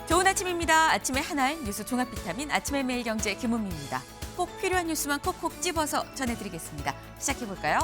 좋은 아침입니다. 아침의 하나의 뉴스 종합 비타민 아침의 매일경제 김은미입니다. 꼭 필요한 뉴스만 콕콕 집어서 전해드리겠습니다. 시작해볼까요?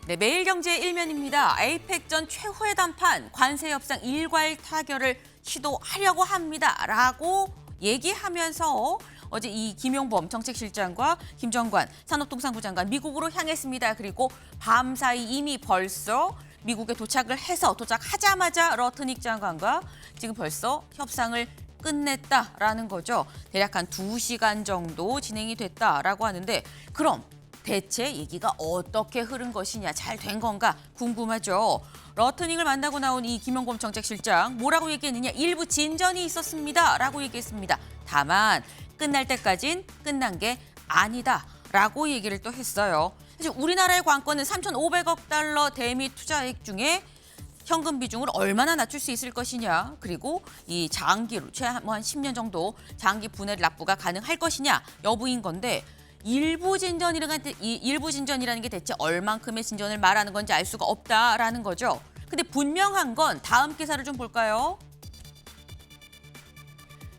네, 매일경제 일면입니다. 에이펙 전 최후의 담판, 관세 협상 일괄 타결을 시도하려고 합니다. 라고 얘기하면서 어제 이 김용범 정책실장과 김정관 산업통상부 장관 미국으로 향했습니다. 그리고 밤사이 이미 벌써 미국에 도착하자마자 러트닉 장관과 지금 벌써 협상을 끝냈다라는 거죠. 대략 한 2시간 정도 진행이 됐다라고 하는데 그럼 대체 얘기가 어떻게 흐른 것이냐, 잘 된 건가 궁금하죠. 러트닉을 만나고 나온 이 김용범 정책실장 뭐라고 얘기했느냐, 일부 진전이 있었습니다라고 얘기했습니다. 다만 끝날 때까진 끝난 게 아니다라고 얘기를 또 했어요. 사실 우리나라의 관건은 3,500억 달러 대미 투자액 중에 현금 비중을 얼마나 낮출 수 있을 것이냐, 그리고 이 장기로 최한 10년 정도 장기 분할 납부가 가능할 것이냐 여부인 건데 일부 진전이라는 게 대체 얼만큼의 진전을 말하는 건지 알 수가 없다라는 거죠. 근데 분명한 건 다음 기사를 좀 볼까요?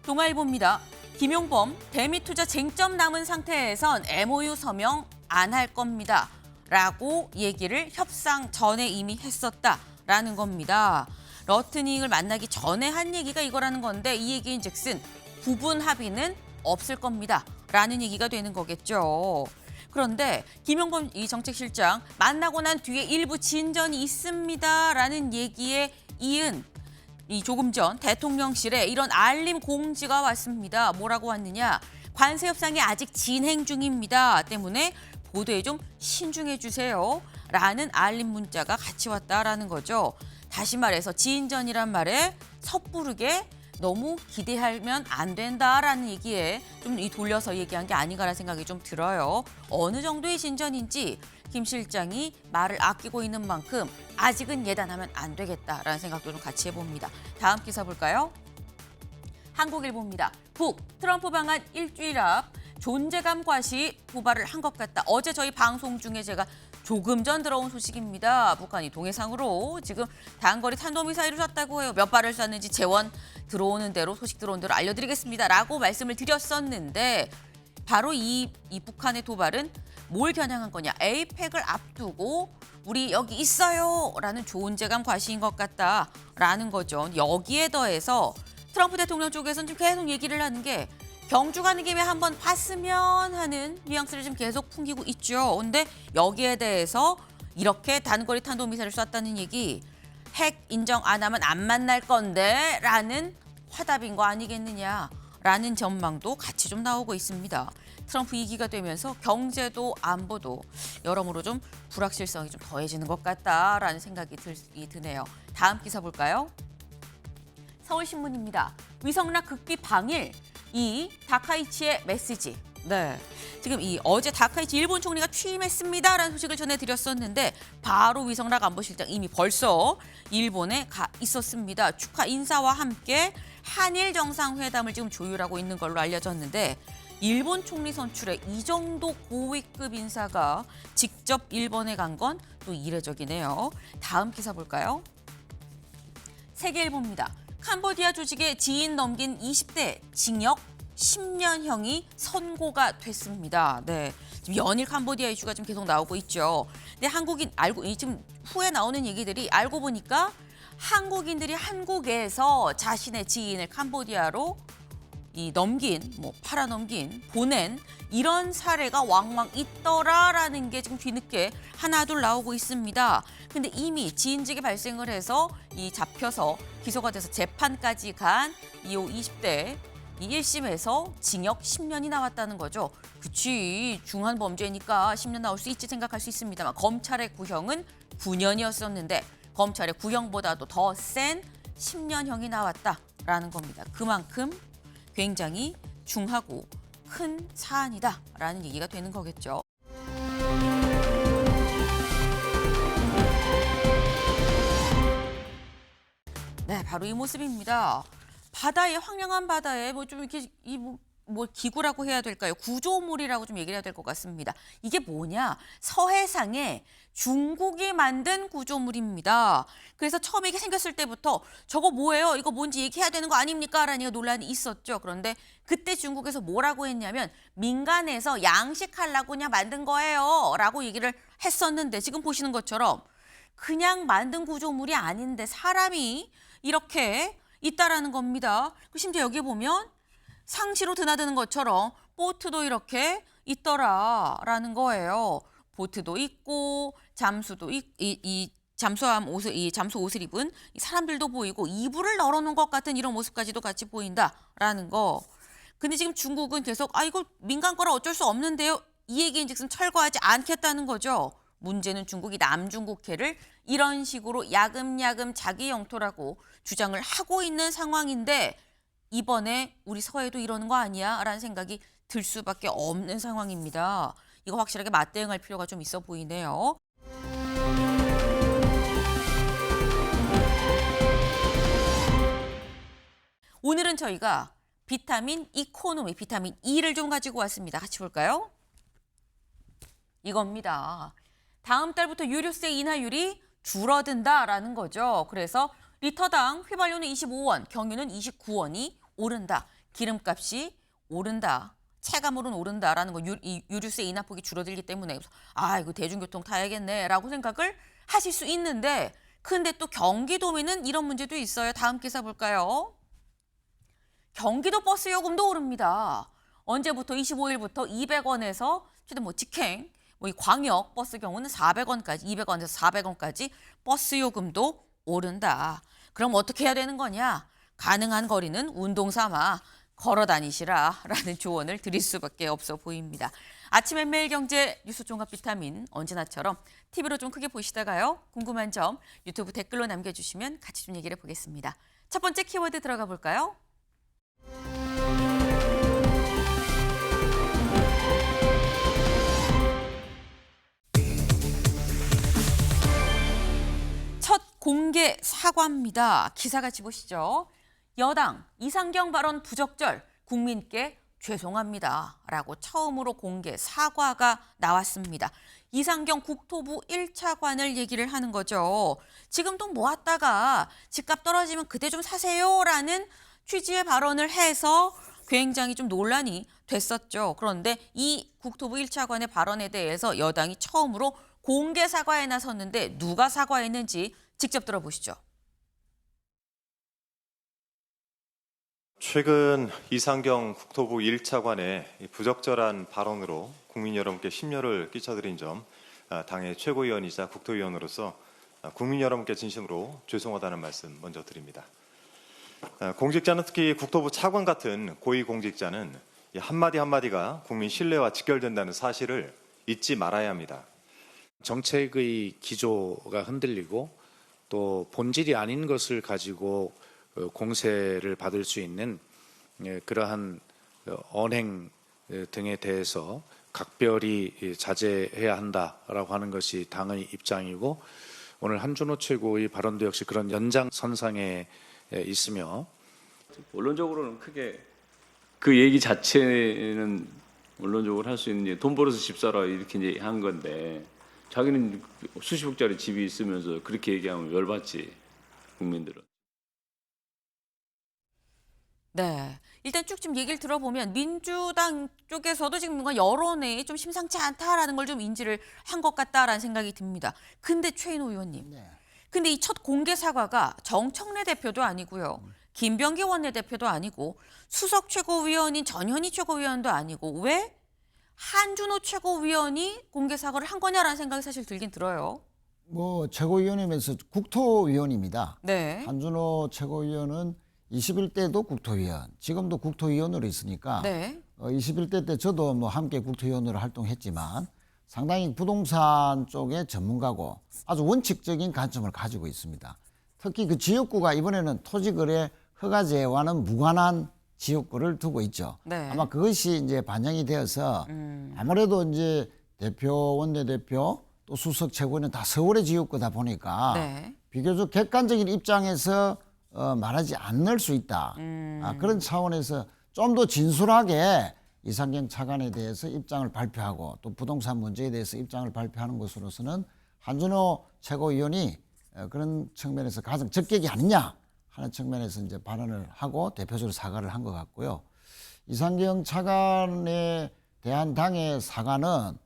동아일보입니다. 김용범 대미 투자 쟁점 남은 상태에선 MOU 서명 안 할 겁니다. 라고 얘기를 협상 전에 이미 했었다라는 겁니다. 러트닉을 만나기 전에 한 얘기가 이거라는 건데 이 얘기인즉슨 부분 합의는 없을 겁니다. 라는 얘기가 되는 거겠죠. 그런데 김용범 이 정책실장 만나고 난 뒤에 일부 진전이 있습니다라는 얘기에 이은 이 조금 전 대통령실에 이런 알림 공지가 왔습니다. 뭐라고 왔느냐? 관세 협상이 아직 진행 중입니다. 때문에 보도에 좀 신중해 주세요. 라는 알림 문자가 같이 왔다라는 거죠. 다시 말해서 진전이란 말에 섣부르게 너무 기대하면 안 된다라는 얘기에 좀 돌려서 얘기한 게 아닌가라는 생각이 좀 들어요. 어느 정도의 진전인지 김 실장이 말을 아끼고 있는 만큼 아직은 예단하면 안 되겠다라는 생각도 좀 같이 해봅니다. 다음 기사 볼까요? 한국일보입니다. 북 트럼프 방한 일주일 앞 존재감 과시 도발을 한 것 같다. 어제 저희 방송 중에 제가 조금 전 들어온 소식입니다. 북한이 동해상으로 지금 단거리 탄도미사일을 쐈다고 해요. 몇 발을 쐈는지 재원 들어오는 대로 소식 들어온 대로 알려드리겠습니다. 라고 말씀을 드렸었는데 바로 이 북한의 도발은 뭘 겨냥한 거냐. 에이펙을 앞두고 우리 여기 있어요. 라는 존재감 과시인 것 같다라는 거죠. 여기에 더해서 트럼프 대통령 쪽에서는 지금 계속 얘기를 하는 게 경주 가는 김에 한번 봤으면 하는 뉘앙스를 좀 계속 풍기고 있죠. 근데 여기에 대해서 이렇게 단거리 탄도미사일을 쐈다는 얘기, 핵 인정 안 하면 안 만날 건데 라는 화답인 거 아니겠느냐라는 전망도 같이 좀 나오고 있습니다. 트럼프 2기가 되면서 경제도 안보도 여러모로 좀 불확실성이 좀 더해지는 것 같다라는 생각이 드네요. 다음 기사 볼까요? 서울신문입니다. 위성락 극비 방일. 이 다카이치의 메시지. 네, 지금 어제 다카이치 일본 총리가 취임했습니다라는 소식을 전해드렸었는데 바로 위성락 안보실장 이미 벌써 일본에 가 있었습니다. 축하 인사와 함께 한일 정상회담을 지금 조율하고 있는 걸로 알려졌는데 일본 총리 선출에 이 정도 고위급 인사가 직접 일본에 간 건 또 이례적이네요. 다음 기사 볼까요? 세계일보입니다. 캄보디아 조직에 지인 넘긴 20대 징역 10년형이 선고가 됐습니다. 네, 지금 연일 캄보디아 이슈가 좀 계속 나오고 있죠. 근데 지금 후에 나오는 얘기들이 알고 보니까 한국인들이 한국에서 자신의 지인을 캄보디아로 팔아넘긴, 보낸 이런 사례가 왕왕 있더라라는 게 지금 뒤늦게 하나둘 나오고 있습니다. 근데 이미 지인직이 발생을 해서 잡혀서 기소가 돼서 재판까지 간 이 20대 이 1심에서 징역 10년이 나왔다는 거죠. 그치, 중한 범죄니까 10년 나올 수 있지 생각할 수 있습니다만 검찰의 구형은 9년이었었는데 검찰의 구형보다도 더 센 10년형이 나왔다라는 겁니다. 그만큼 굉장히 중하고 큰 사안이다라는 얘기가 되는 거겠죠. 네, 바로 이 모습입니다. 바다에 황량한 바다에 좀 이렇게 뭐 기구라고 해야 될까요? 구조물이라고 좀 얘기를 해야 될 것 같습니다. 이게 뭐냐? 서해상에 중국이 만든 구조물입니다. 그래서 처음에 이게 생겼을 때부터 저거 뭐예요? 이거 뭔지 얘기해야 되는 거 아닙니까? 라는 논란이 있었죠. 그런데 그때 중국에서 뭐라고 했냐면 민간에서 양식하려고 그냥 만든 거예요. 라고 얘기를 했었는데 지금 보시는 것처럼 그냥 만든 구조물이 아닌데 사람이 이렇게 있다라는 겁니다. 심지어 여기 보면 상시로 드나드는 것처럼 보트도 이렇게 있더라라는 거예요. 보트도 있고 잠수도 이 잠수함 옷을 이 잠수 옷을 입은 이 사람들도 보이고 이불을 널어놓은 것 같은 이런 모습까지도 같이 보인다라는 거. 근데 지금 중국은 계속 이거 민간 거라 어쩔 수 없는데요. 이 얘기인즉슨 철거하지 않겠다는 거죠. 문제는 중국이 남중국해를 이런 식으로 야금야금 자기 영토라고 주장을 하고 있는 상황인데 이번에 우리 서해도 이러는 거 아니야? 라는 생각이 들 수밖에 없는 상황입니다. 이거 확실하게 맞대응할 필요가 좀 있어 보이네요. 오늘은 저희가 비타민 이코노미, 비타민 E를 좀 가지고 왔습니다. 같이 볼까요? 이겁니다. 다음 달부터 유류세 인하율이 줄어든다라는 거죠. 그래서 리터당 휘발유는 25원, 경유는 29원이 오른다. 기름값이 오른다. 체감으로는 오른다라는 거. 유류세 인하폭이 줄어들기 때문에 이거 대중교통 타야겠네라고 생각을 하실 수 있는데 근데 또 경기도민은 이런 문제도 있어요. 다음 기사 볼까요? 경기도 버스 요금도 오릅니다. 언제부터 25일부터 200원에서 뭐 직행, 이 광역 버스 경우는 400원까지, 200원에서 400원까지 버스 요금도 오른다. 그럼 어떻게 해야 되는 거냐? 가능한 거리는 운동 삼아 걸어 다니시라라는 조언을 드릴 수밖에 없어 보입니다. 아침엔 매일경제 뉴스 종합 비타민 언제나처럼 TV로 좀 크게 보시다가요. 궁금한 점 유튜브 댓글로 남겨주시면 같이 좀 얘기를 해보겠습니다. 첫 번째 키워드 들어가 볼까요? 첫 공개 사과입니다. 기사 같이 보시죠. 여당 이상경 발언 부적절 국민께 죄송합니다. 라고 처음으로 공개 사과가 나왔습니다. 이상경 국토부 1차관을 얘기를 하는 거죠. 지금 돈 모았다가 집값 떨어지면 그때 좀 사세요라는 취지의 발언을 해서 굉장히 좀 논란이 됐었죠. 그런데 이 국토부 1차관의 발언에 대해서 여당이 처음으로 공개 사과에 나섰는데 누가 사과했는지 직접 들어보시죠. 최근 이상경 국토부 1차관의 부적절한 발언으로 국민 여러분께 심려를 끼쳐드린 점 당의 최고위원이자 국토위원으로서 국민 여러분께 진심으로 죄송하다는 말씀 먼저 드립니다. 공직자는 특히 국토부 차관 같은 고위공직자는 한마디 한마디가 국민 신뢰와 직결된다는 사실을 잊지 말아야 합니다. 정책의 기조가 흔들리고 또 본질이 아닌 것을 가지고 공세를 받을 수 있는 그러한 언행 등에 대해서 각별히 자제해야 한다라고 하는 것이 당의 입장이고 오늘 한준호 최고의 발언도 역시 그런 연장선상에 있으며 원론적으로는 크게 그 얘기 자체는 원론적으로 할 수 있는 돈 벌어서 집 사라 이렇게 이제 한 건데 자기는 수십억짜리 집이 있으면서 그렇게 얘기하면 열받지 국민들은. 네, 일단 쭉 좀 얘기를 들어보면 민주당 쪽에서도 지금 뭔가 여론이 좀 심상치 않다라는 걸 좀 인지를 한 것 같다라는 생각이 듭니다. 근데 최인호 의원님, 근데 이 첫 공개 사과가 정청래 대표도 아니고요. 김병기 원내대표도 아니고 수석 최고위원인 전현희 최고위원도 아니고 왜 한준호 최고위원이 공개 사과를 한 거냐라는 생각이 사실 들긴 들어요. 최고위원이면서 국토위원입니다. 네. 한준호 최고위원은 21대도 국토위원, 지금도 국토위원으로 있으니까 네. 21대 때 저도 함께 국토위원으로 활동했지만 상당히 부동산 쪽의 전문가고 아주 원칙적인 관점을 가지고 있습니다. 특히 그 지역구가 이번에는 토지거래 허가제와는 무관한 지역구를 두고 있죠. 네. 아마 그것이 이제 반영이 되어서 아무래도 이제 대표, 원내대표 또 수석 최고위는 다 서울의 지역구다 보니까 네. 비교적 객관적인 입장에서 말하지 않을 수 있다. 그런 차원에서 좀 더 진솔하게 이상경 차관에 대해서 입장을 발표하고 또 부동산 문제에 대해서 입장을 발표하는 것으로서는 한준호 최고위원이 그런 측면에서 가장 적격이 아니냐 하는 측면에서 이제 발언을 하고 대표적으로 사과를 한 것 같고요. 이상경 차관에 대한 당의 사과는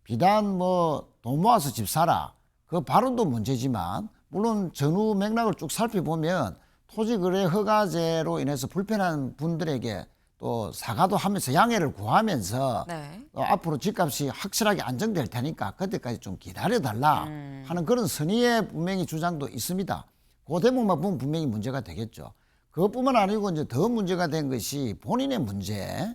비단 뭐 돈 모아서 집 사라 그 발언도 문제지만 물론 전후 맥락을 쭉 살펴보면 토지거래 허가제로 인해서 불편한 분들에게 또 사과도 하면서 양해를 구하면서 네. 앞으로 집값이 확실하게 안정될 테니까 그때까지 좀 기다려달라 하는 그런 선의의 분명히 주장도 있습니다. 그 대목만 보면 분명히 문제가 되겠죠. 그것뿐만 아니고 이제 더 문제가 된 것이 본인의 문제.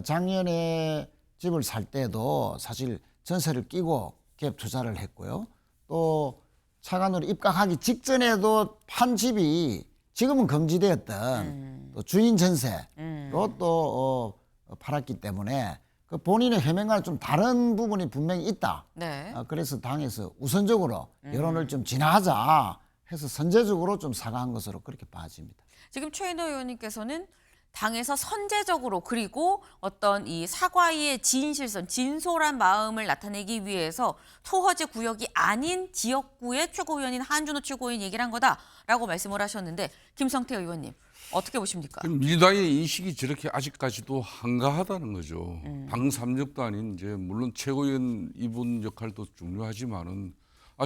작년에 집을 살 때도 사실 전세를 끼고 갭 투자를 했고요. 또 차관으로 입각하기 직전에도 판 집이 지금은 금지되었던 또 주인 전세로 또 팔았기 때문에 그 본인의 해명과는 좀 다른 부분이 분명히 있다. 네. 그래서 당에서 우선적으로 여론을 좀 진화하자 해서 선제적으로 좀 사과한 것으로 그렇게 봐집니다. 지금 최인호 의원님께서는 당에서 선제적으로 그리고 어떤 이 사과의 진실성, 진솔한 마음을 나타내기 위해서 토허제 구역이 아닌 지역구의 최고위원인 한준호 최고위원 얘기를 한 거다라고 말씀을 하셨는데 김성태 의원님 어떻게 보십니까? 민주당의 인식이 저렇게 아직까지도 한가하다는 거죠. 당 3역도 아닌 이제 물론 최고위원 이분 역할도 중요하지만은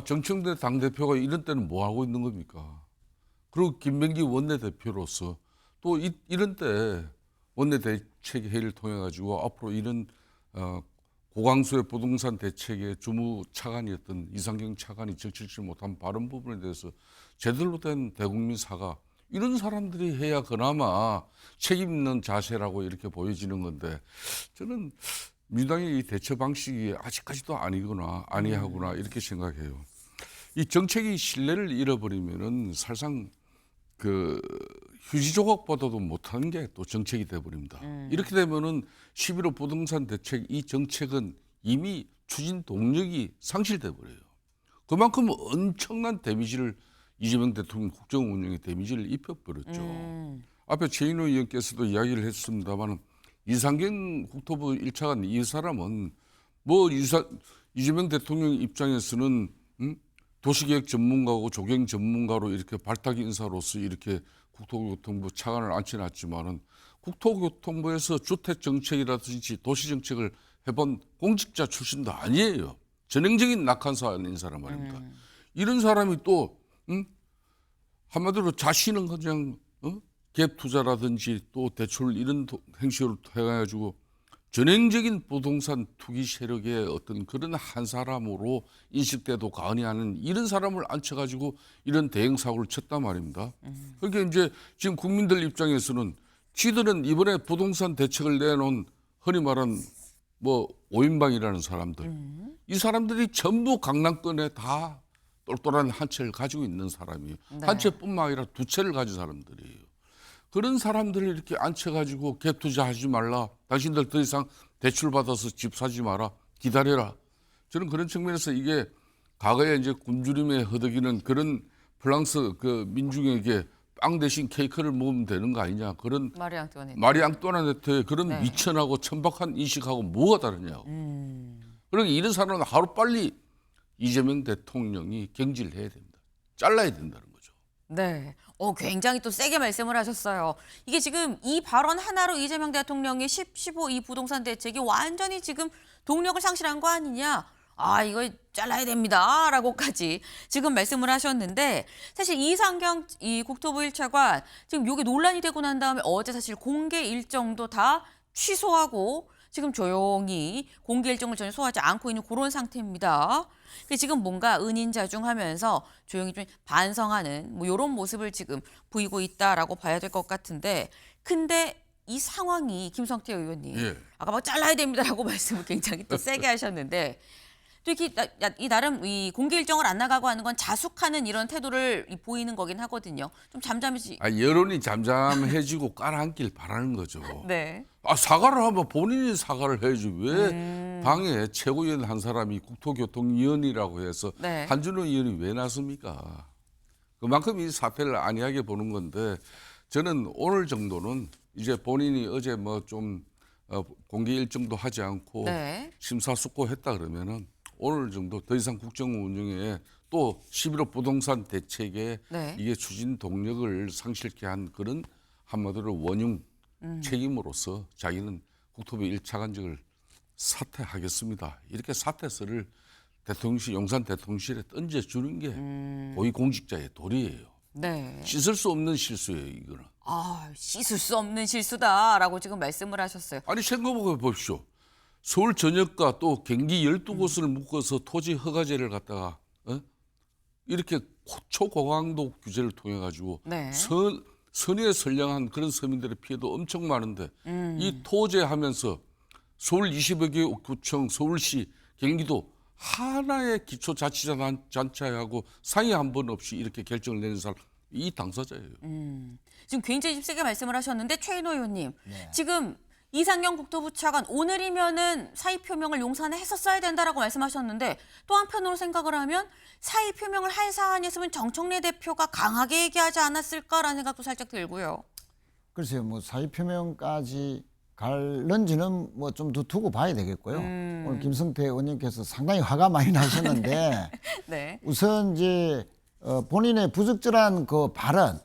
정청래 당대표가 이런 때는 뭐 하고 있는 겁니까? 그리고 김병기 원내대표로서 또 이런 때 원내대책 회의를 통해 가지고 앞으로 이런 고강수의 부동산 대책의 주무 차관이었던 이상경 차관이 적절치 못한 발언 부분에 대해서 제대로 된 대국민 사과 이런 사람들이 해야 그나마 책임 있는 자세라고 이렇게 보여지는 건데 저는 민주당의 이 대처 방식이 아직까지도 아니하구나 이렇게 생각해요. 이 정책이 신뢰를 잃어버리면은 사실상 그 휴지 조각보다도 못하는 게 또 정책이 돼버립니다. 이렇게 되면은 11호 부동산 대책 이 정책은 이미 추진 동력이 상실돼 버려요. 그만큼 엄청난 데미지를 이재명 대통령 국정 운영에 데미지를 입혀버렸죠. 앞에 최인호 의원께서도 이야기를 했습니다만 이상경 국토부 1차관 이 사람은 뭐 이재명 대통령 입장에서는 도시계획 전문가고 조경 전문가로 이렇게 발탁 인사로서 이렇게 국토교통부 차관을 앉혀놨지만은 국토교통부에서 주택정책이라든지 도시정책을 해본 공직자 출신도 아니에요. 전형적인 낙한사인 사람 아닙니까? 이런 사람이 또 한마디로 자신은 그냥 갭 투자라든지 또 대출 이런 행식으로 해가지고 전형적인 부동산 투기 세력의 어떤 그런 한 사람으로 인식돼도 과언이 아닌 이런 사람을 앉혀가지고 이런 대형 사고를 쳤단 말입니다. 그러니까 이제 지금 국민들 입장에서는 지들은 이번에 부동산 대책을 내놓은 흔히 말하는 뭐 5인방이라는 사람들 이 사람들이 전부 강남권에 다 똘똘한 한 채를 가지고 있는 사람이에요. 네. 한 채뿐만 아니라 두 채를 가진 사람들이에요. 그런 사람들을 이렇게 앉혀가지고 갭 투자하지 말라. 당신들 더 이상 대출 받아서 집 사지 마라. 기다려라. 저는 그런 측면에서 이게 과거에 이제 굶주림에 허덕이는 그런 프랑스 그 민중에게 빵 대신 케이크를 먹으면 되는 거 아니냐. 그런 마리 앙뚜아네트. 마리 앙뚜아네트의 그런 네. 미천하고 천박한 인식하고 뭐가 다르냐고. 그러니까 이런 사람은 하루빨리 이재명 대통령이 경질해야 됩니다. 잘라야 된다는 거죠. 네. 굉장히 또 세게 말씀을 하셨어요. 이게 지금 이 발언 하나로 이재명 대통령의 15 이 부동산 대책이 완전히 지금 동력을 상실한 거 아니냐. 이거 잘라야 됩니다. 라고까지 지금 말씀을 하셨는데 사실 이상경 이 국토부 1차관 지금 이게 논란이 되고 난 다음에 어제 사실 공개 일정도 다 취소하고 지금 조용히 공개 일정을 전혀 소화하지 않고 있는 그런 상태입니다. 지금 뭔가 은인자중하면서 조용히 좀 반성하는 뭐 이런 모습을 지금 보이고 있다라고 봐야 될 것 같은데 근데 이 상황이 김성태 의원님 예. 아까 막 잘라야 됩니다라고 말씀을 굉장히 또 세게 하셨는데 또 이렇게 이 나름 이 공개 일정을 안 나가고 하는 건 자숙하는 이런 태도를 보이는 거긴 하거든요. 좀 잠잠해지. 여론이 잠잠해지고 깔아앉길 바라는 거죠. 네. 사과를 하면 본인이 사과를 해야지 왜 당의 최고위원 한 사람이 국토교통위원이라고 해서 네. 한준호 의원이 왜 나섭니까? 그만큼 이 사태를 안이하게 보는 건데 저는 오늘 정도는 이제 본인이 어제 뭐 좀 공개 일정도 하지 않고 네. 심사숙고했다 그러면은 오늘 정도 더 이상 국정 운영에 또 11호 부동산 대책에 네. 이게 추진 동력을 상실케 한 그런 한마디로 원흉 책임으로서 자기는 국토부 1차관직을 사퇴하겠습니다. 이렇게 사퇴서를 대통령실 용산 대통령실에 던져주는 게 고위공직자의 도리예요. 네. 씻을 수 없는 실수예요, 이거는. 아, 씻을 수 없는 실수다라고 지금 말씀을 하셨어요. 아니 생각해 보십시오. 서울 전역과 또 경기 12곳을 묶어서 토지 허가제를 갖다가 이렇게 초고강도 규제를 통해 가지고 네. 선의에 선량한 그런 서민들의 피해도 엄청 많은데 이 토제하면서 서울 20여 개 구청, 서울시, 경기도 하나의 기초자치단체하고 상의 한 번 없이 이렇게 결정을 내는 사람 이 당사자예요. 지금 굉장히 세게 말씀을 하셨는데 최인호 의원님, 네. 지금 이상경 국토부 차관 오늘이면은 사의 표명을 용산에 했었어야 된다라고 말씀하셨는데 또 한편으로 생각을 하면 사의 표명을 할 사안이었으면 정청래 대표가 강하게 얘기하지 않았을까라는 생각도 살짝 들고요. 글쎄요, 뭐 사의 표명까지 갈런지는 뭐 좀 더 두고 봐야 되겠고요. 오늘 김성태 의원님께서 상당히 화가 많이 나셨는데 네. 우선 이제 본인의 부적절한 그 발언,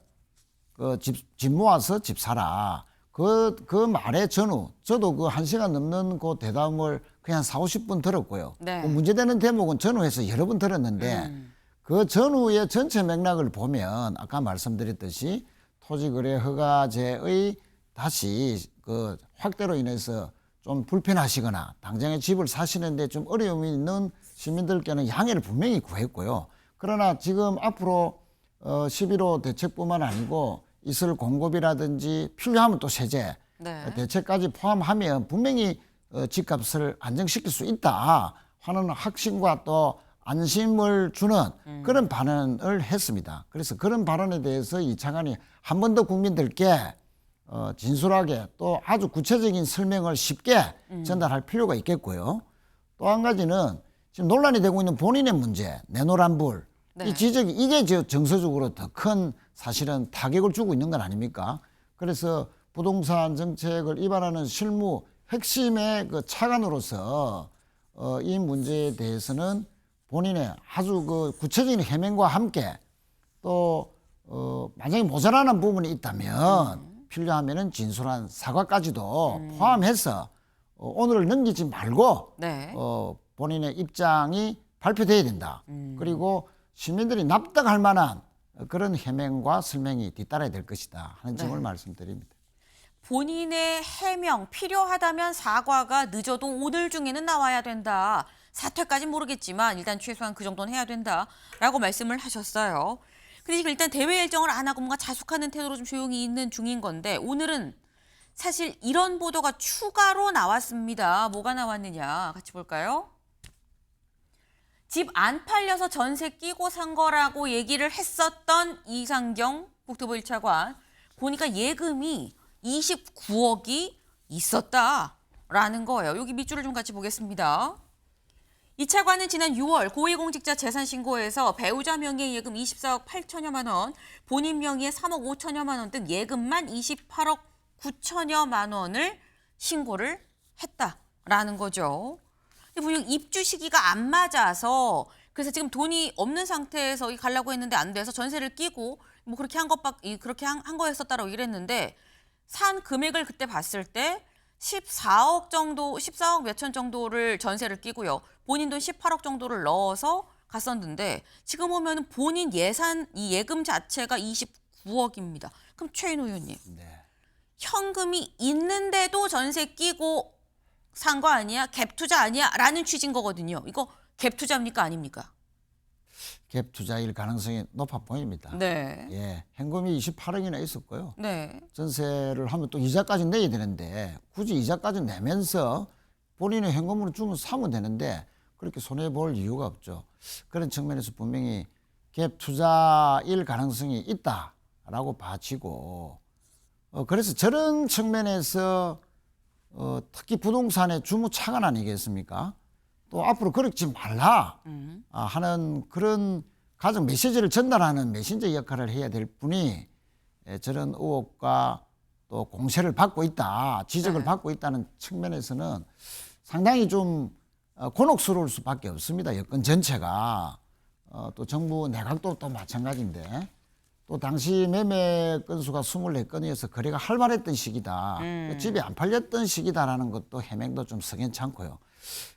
집 모아서 집 사라. 그 말의 전후, 저도 그 1시간 넘는 그 대담을 그냥 40-50분 들었고요. 네. 그 문제되는 대목은 전후에서 여러 번 들었는데 그 전후의 전체 맥락을 보면 아까 말씀드렸듯이 토지거래 허가제의 다시 그 확대로 인해서 좀 불편하시거나 당장에 집을 사시는데 좀 어려움이 있는 시민들께는 양해를 분명히 구했고요. 그러나 지금 앞으로 11호 대책뿐만 아니고 있을 공급이라든지 필요하면 또 세제, 네. 대책까지 포함하면 분명히 집값을 안정시킬 수 있다 하는 확신과 또 안심을 주는 그런 발언을 했습니다. 그래서 그런 발언에 대해서 이 차관이 한 번 더 국민들께 진솔하게 또 아주 구체적인 설명을 쉽게 전달할 필요가 있겠고요. 또 한 가지는 지금 논란이 되고 있는 본인의 문제, 내노란불. 네. 이 지적이 이게 정서적으로 더 큰 사실은 타격을 주고 있는 건 아닙니까? 그래서 부동산 정책을 위반하는 실무 핵심의 그 차관으로서 이 문제에 대해서는 본인의 아주 그 구체적인 해명과 함께 또 만약에 모자라는 부분이 있다면 필요하면은 진솔한 사과까지도 포함해서 오늘을 넘기지 말고 네. 본인의 입장이 발표돼야 된다. 그리고 시민들이 납득할 만한 그런 해명과 설명이 뒤따라야 될 것이다 하는 점을 말씀드립니다. 본인의 해명 필요하다면 사과가 늦어도 오늘 중에는 나와야 된다. 사퇴까지는 모르겠지만 일단 최소한 그 정도는 해야 된다라고 말씀을 하셨어요. 근데 지금 일단 대외 일정을 안 하고 뭔가 자숙하는 태도로 좀 조용히 있는 중인 건데 오늘은 사실 이런 보도가 추가로 나왔습니다. 뭐가 나왔느냐 같이 볼까요? 집 안 팔려서 전세 끼고 산 거라고 얘기를 했었던 이상경 국토부 1차관 보니까 예금이 29억이 있었다라는 거예요. 여기 밑줄을 좀 같이 보겠습니다. 이 차관은 지난 6월 고위공직자 재산신고에서 배우자 명의의 예금 24억 8천여만 원, 본인 명의의 3억 5천여만 원 등 예금만 28억 9천여만 원을 신고를 했다라는 거죠. 근데 분명 입주 시기가 안 맞아서 그래서 지금 돈이 없는 상태에서 가려고 했는데 안 돼서 전세를 끼고 뭐 그렇게 한 거였었다라고 이랬는데 산 금액을 그때 봤을 때 14억 정도, 14억 몇천 정도를 전세를 끼고요. 본인 돈 18억 정도를 넣어서 갔었는데 지금 보면 본인 이 예금 자체가 29억입니다. 그럼 최인호 의원님, 현금이 있는데도 전세 끼고 산 거 아니야? 갭 투자 아니야? 라는 취지인 거거든요. 이거 갭 투자입니까? 아닙니까? 갭 투자일 가능성이 높아 보입니다. 네. 예, 현금이 28억이나 있었고요. 네. 전세를 하면 또 이자까지 내야 되는데 굳이 이자까지 내면서 본인의 현금으로 주면 사면 되는데 그렇게 손해 볼 이유가 없죠. 그런 측면에서 분명히 갭 투자일 가능성이 있다라고 봐지고 그래서 저런 측면에서 특히 부동산의 주무 차관 아니겠습니까? 또 앞으로 그렇지 말라 하는 그런 가정 메시지를 전달하는 메신저 역할을 해야 될 분이 저런 의혹과 또 공세를 받고 있다, 지적을 네. 받고 있다는 측면에서는 상당히 좀 곤혹스러울 수밖에 없습니다. 여권 전체가. 또 정부 내각도 또 마찬가지인데 또 당시 매매 건수가 24건이어서 거래가 활발했던 시기다. 집이 안 팔렸던 시기다라는 것도 해명도 좀 석연찮고요.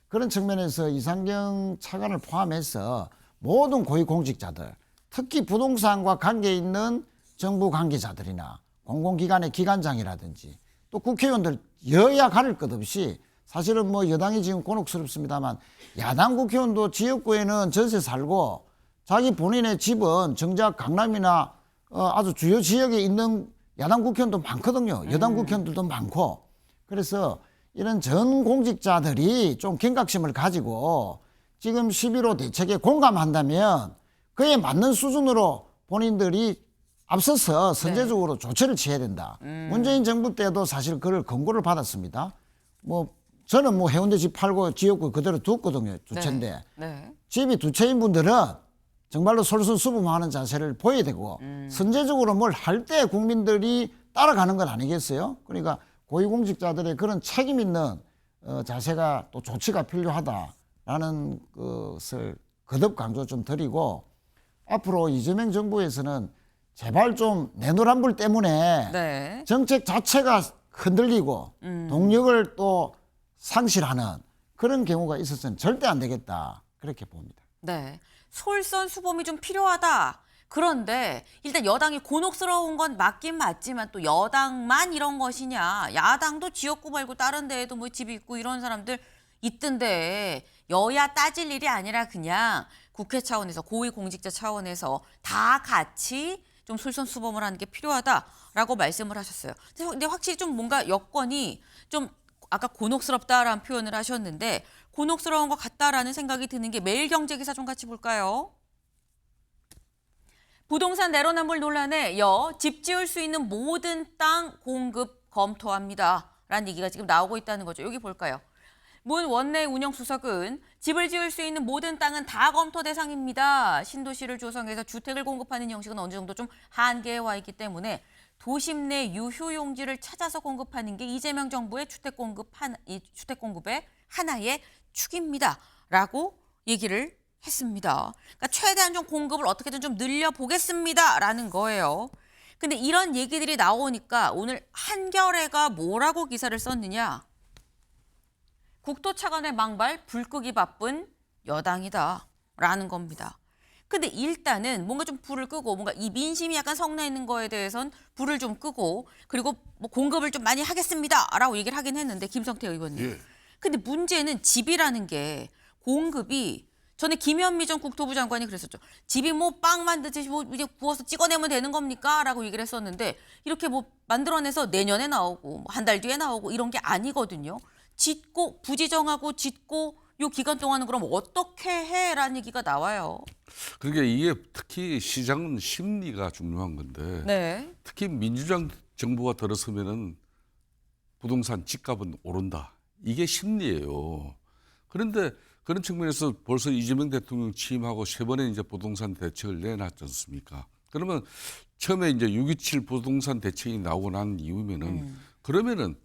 그런 측면에서 이상경 차관을 포함해서 모든 고위공직자들, 특히 부동산과 관계 있는 정부 관계자들이나 공공기관의 기관장이라든지 또 국회의원들 여야 가릴 것 없이 사실은 뭐 여당이 지금 곤혹스럽습니다만 야당 국회의원도 지역구에는 전세 살고 자기 본인의 집은 정작 강남이나 아주 주요 지역에 있는 야당 국회의원도 많거든요. 여당 국회의원들도 많고. 그래서 이런 전 공직자들이 좀 경각심을 가지고 지금 11호 대책에 공감한다면 그에 맞는 수준으로 본인들이 앞서서 선제적으로 조치를 취해야 된다. 문재인 정부 때도 사실 그걸 권고를 받았습니다. 뭐 저는 뭐 해운대 집 팔고 지역구 그대로 뒀거든요. 두 채인데. 네. 집이 두 채인 분들은 정말로 솔선수범하는 자세를 보여야 되고 선제적으로 뭘 할 때 국민들이 따라가는 건 아니겠어요? 그러니까 고위공직자들의 그런 책임 있는 자세가 또 조치가 필요하다라는 것을 거듭 강조 좀 드리고 앞으로 이재명 정부에서는 제발 좀 내노란불 때문에 네. 정책 자체가 흔들리고 동력을 또 상실하는 그런 경우가 있어서는 절대 안 되겠다. 그렇게 봅니다. 네. 솔선수범이 좀 필요하다. 그런데 일단 여당이 곤혹스러운 건 맞긴 맞지만 또 여당만 이런 것이냐. 야당도 지역구 말고 다른 데에도 뭐 집 있고 이런 사람들 있던데 여야 따질 일이 아니라 그냥 국회 차원에서 고위공직자 차원에서 다 같이 좀 솔선수범을 하는 게 필요하다라고 말씀을 하셨어요. 근데 확실히 좀 뭔가 여건이 좀 아까 곤혹스럽다라는 표현을 하셨는데 곤혹스러운 것 같다라는 생각이 드는 게 매일경제기사 좀 같이 볼까요? 부동산 내로남불 논란에 이어 집 지을 수 있는 모든 땅 공급 검토합니다. 라는 얘기가 지금 나오고 있다는 거죠. 여기 볼까요? 문 원내 운영수석은 집을 지을 수 있는 모든 땅은 다 검토 대상입니다. 신도시를 조성해서 주택을 공급하는 형식은 어느 정도 좀 한계에 와 있기 때문에 도심 내 유휴용지를 찾아서 공급하는 게 이재명 정부의 주택 공급의 하나의 축입니다. 라고 얘기를 했습니다. 그러니까 최대한 좀 공급을 어떻게든 좀 늘려보겠습니다. 라는 거예요. 근데 이런 얘기들이 나오니까 오늘 한겨레가 뭐라고 기사를 썼느냐. 국토차관의 망발, 불 끄기 바쁜 여당이다. 라는 겁니다. 근데 일단은 뭔가 좀 불을 끄고 뭔가 이 민심이 약간 성나 있는 거에 대해선 불을 좀 끄고 그리고 뭐 공급을 좀 많이 하겠습니다라고 얘기를 하긴 했는데 김성태 의원님. 예. 근데 문제는 집이라는 게 공급이 전에 김현미 전 국토부 장관이 그랬었죠. 집이 뭐 빵 만드듯이 뭐 이제 구워서 찍어내면 되는 겁니까? 라고 얘기를 했었는데 이렇게 뭐 만들어내서 내년에 나오고 한 달 뒤에 나오고 이런 게 아니거든요. 짓고 부지정하고 짓고 요 기간 동안은 그럼 어떻게 해라는 얘기가 나와요. 그러니까 이게 특히 시장 심리가 중요한 건데 네. 특히 민주당 정부가 들어서면은 부동산 집값은 오른다. 이게 심리예요. 그런데 그런 측면에서 벌써 이재명 대통령 취임하고 세 번의 이제 부동산 대책을 내놨지 않습니까? 그러면 처음에 이제 6.27 부동산 대책이 나오고 난 이후면은 그러면은